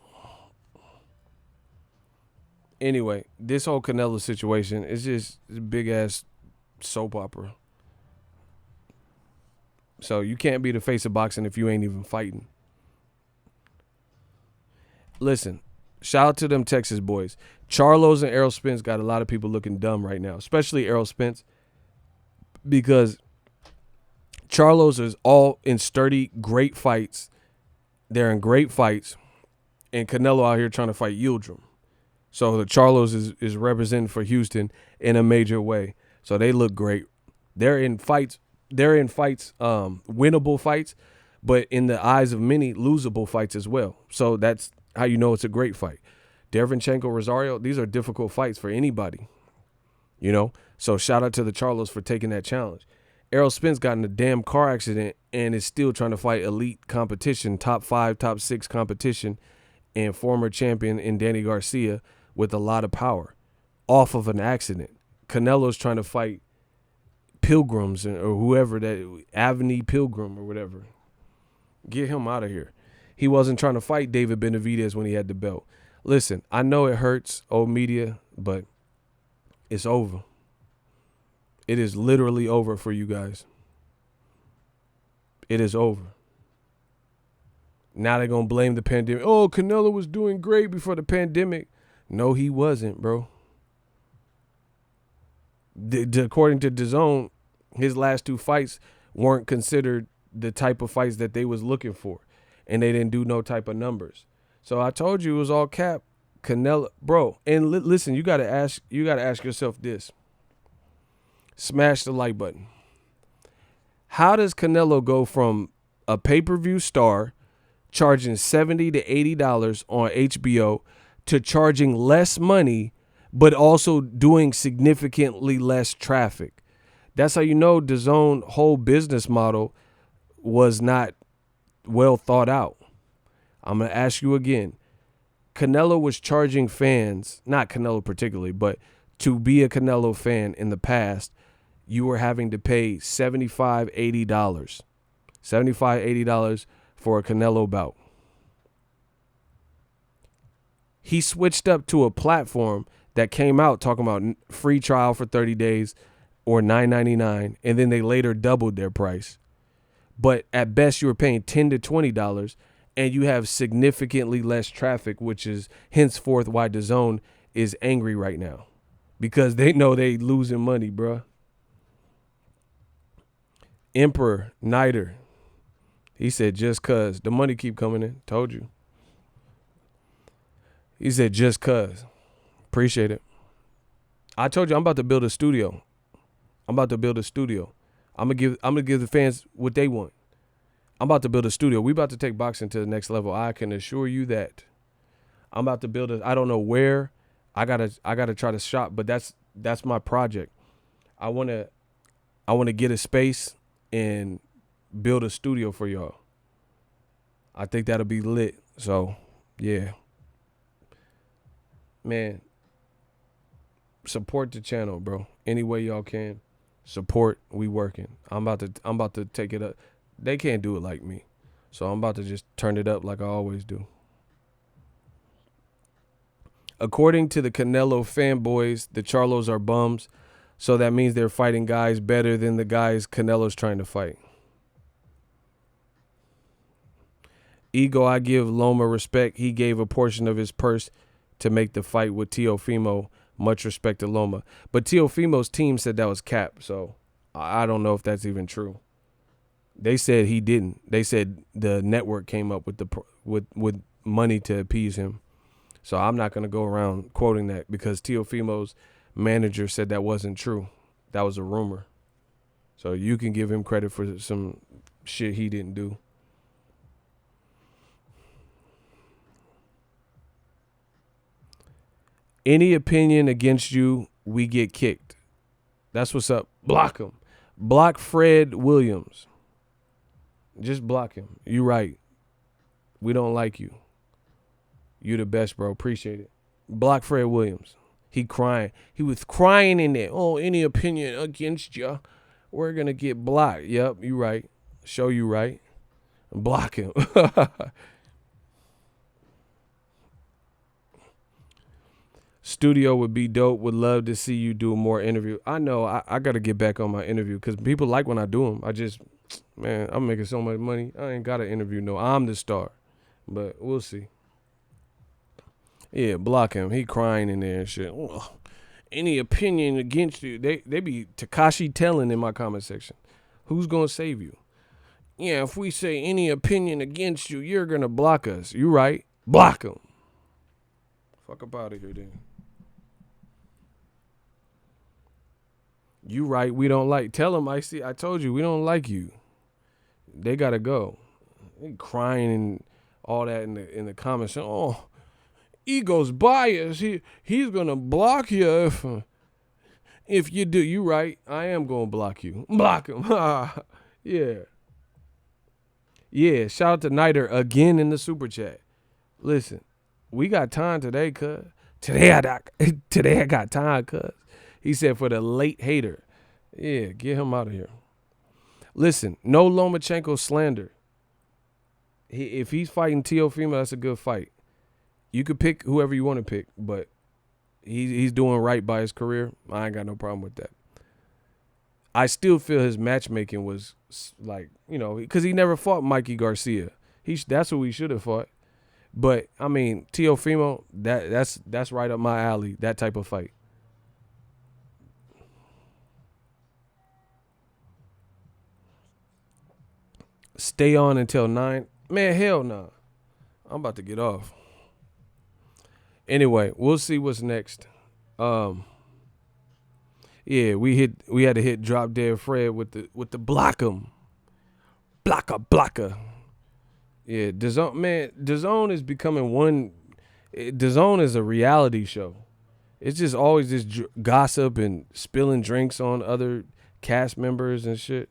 Anyway, this whole Canelo situation is just a big ass soap opera. So you can't be the face of boxing if you ain't even fighting. Listen, shout out to them Texas boys. Charlos and Errol Spence got a lot of people looking dumb right now, especially Errol Spence, because Charlos is all in sturdy, great fights. They're in great fights, and Canelo out here trying to fight Yildirim. So the Charlos is representing for Houston in a major way. So they look great. They're in fights. Winnable fights, but in the eyes of many, losable fights as well. So that's how you know it's a great fight. Derevyanchenko, Rosario, these are difficult fights for anybody. So shout out to the Charlos for taking that challenge. Errol Spence got in a damn car accident and is still trying to fight elite competition, top 5, top 6 competition, and former champion in Danny Garcia with a lot of power off of an accident. Canelo's trying to fight Pilgrims or whoever, that Avni Pilgrim or whatever. Get him out of here. He wasn't trying to fight David Benavidez when he had the belt. Listen, I know it hurts, old media, but it's over. It is literally over for you guys. It is over. Now they're going to blame the pandemic. Oh, Canelo was doing great before the pandemic. No, he wasn't, bro. According to Dazn, his last 2 fights weren't considered the type of fights that they was looking for, and they didn't do no type of numbers. So I told you it was all cap. Canelo, bro. And listen, you gotta ask yourself this. Smash the like button. How does Canelo go from a pay-per-view star charging $70 to $80 on HBO to charging less money, but also doing significantly less traffic? That's how you know DAZN whole business model was not well thought out. I'm going to ask you again. Canelo was charging fans, not Canelo particularly, but to be a Canelo fan in the past, you were having to pay $75, $80. $75, $80 for a Canelo bout. He switched up to a platform that came out talking about free trial for 30 days or $9.99, and then they later doubled their price. But at best, you were paying $10 to $20, and you have significantly less traffic, which is henceforth why DAZN is angry right now, because they know they losing money, bruh. Emperor Niter, he said, just cuz. The money keep coming in. Told you. He said, just cuz. Appreciate it. I told you I'm about to build a studio. I'm gonna give the fans what they want. I'm about to build a studio. We about to take boxing to the next level. I can assure you that. I'm about to build I don't know where. I gotta try to shop, but that's my project. I wanna get a space and build a studio for y'all. I think that'll be lit. So yeah, man, support the channel, bro. Any way y'all can. Support. We working. I'm about to take it up. They can't do it like me. So I'm about to just turn it up like I always do. According to the Canelo fanboys, the Charlos are bums. So that means they're fighting guys better than the guys Canelo's trying to fight. Ego, I give Loma respect. He gave a portion of his purse to make the fight with Teofimo. Much respect to Loma. But Teofimo's team said that was cap, so I don't know if that's even true. They said he didn't. They said the network came up with with money to appease him. So I'm not going to go around quoting that because Teofimo's manager said that wasn't true. That was a rumor. So you can give him credit for some shit he didn't do. Any opinion against you, we get kicked. That's what's up. Block him. Block Fred Williams. Just block him. You right. We don't like you. You the best, bro. Appreciate it. Block Fred Williams. He crying. He was crying in there. Oh, any opinion against you, we're going to get blocked. Yep, you right. Show you right. Block him. Studio would be dope. Would love to see you do more interview. I know. I got to get back on my interview because people like when I do them. Man, I'm making so much money. I ain't got to interview. No, I'm the star. But we'll see. Yeah, block him. He crying in there and shit. Ugh. Any opinion against you? They be Takashi telling in my comment section. Who's gonna save you? Yeah, if we say any opinion against you, you're gonna block us. You right? Block him. Fuck up out of here, then. You right? We don't like. Tell him. I told you we don't like you. They gotta go. They crying and all that in the comments. Oh. Ego's biased. He's gonna block you if you do. You right. I am gonna block you. Block him. Yeah. Yeah. Shout out to Niter again in the super chat. Listen, we got time today, cuz. Today I got time, cuz. He said for the late hater. Yeah, get him out of here. Listen, no Lomachenko slander. If he's fighting Teofimo, that's a good fight. You could pick whoever you want to pick, but he's doing right by his career. I ain't got no problem with that. I still feel his matchmaking was like, because he never fought Mikey Garcia. That's who he should have fought. But I mean, Teofimo, that's right up my alley. That type of fight. Stay on until 9. Man, hell no. Nah. I'm about to get off. Anyway, we'll see what's next. Yeah, we had to hit Drop Dead Fred with the block 'em. Blocker. Yeah, DAZN is becoming one. DAZN is a reality show. It's just always this gossip and spilling drinks on other cast members and shit.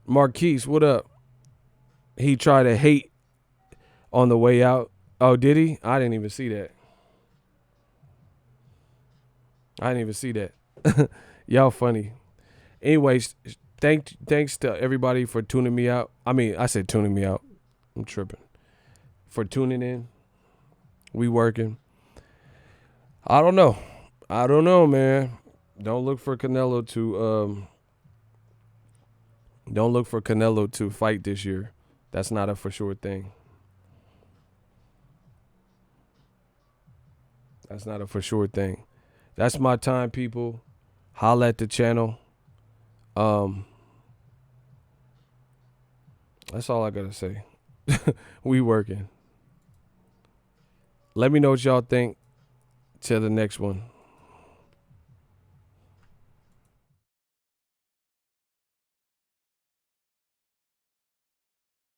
Marquise, what up? He tried to hate on the way out. Oh, did he? I didn't even see that. Y'all funny. Anyways, thanks to everybody for tuning me out. I mean, I said tuning me out. I'm tripping. For tuning in. We working. I don't know, man. Don't look for Canelo to fight this year. That's not a for sure thing. That's not a for sure thing. That's my time, people. Holla at the channel. That's all I gotta say. We working. Let me know what y'all think. Till the next one.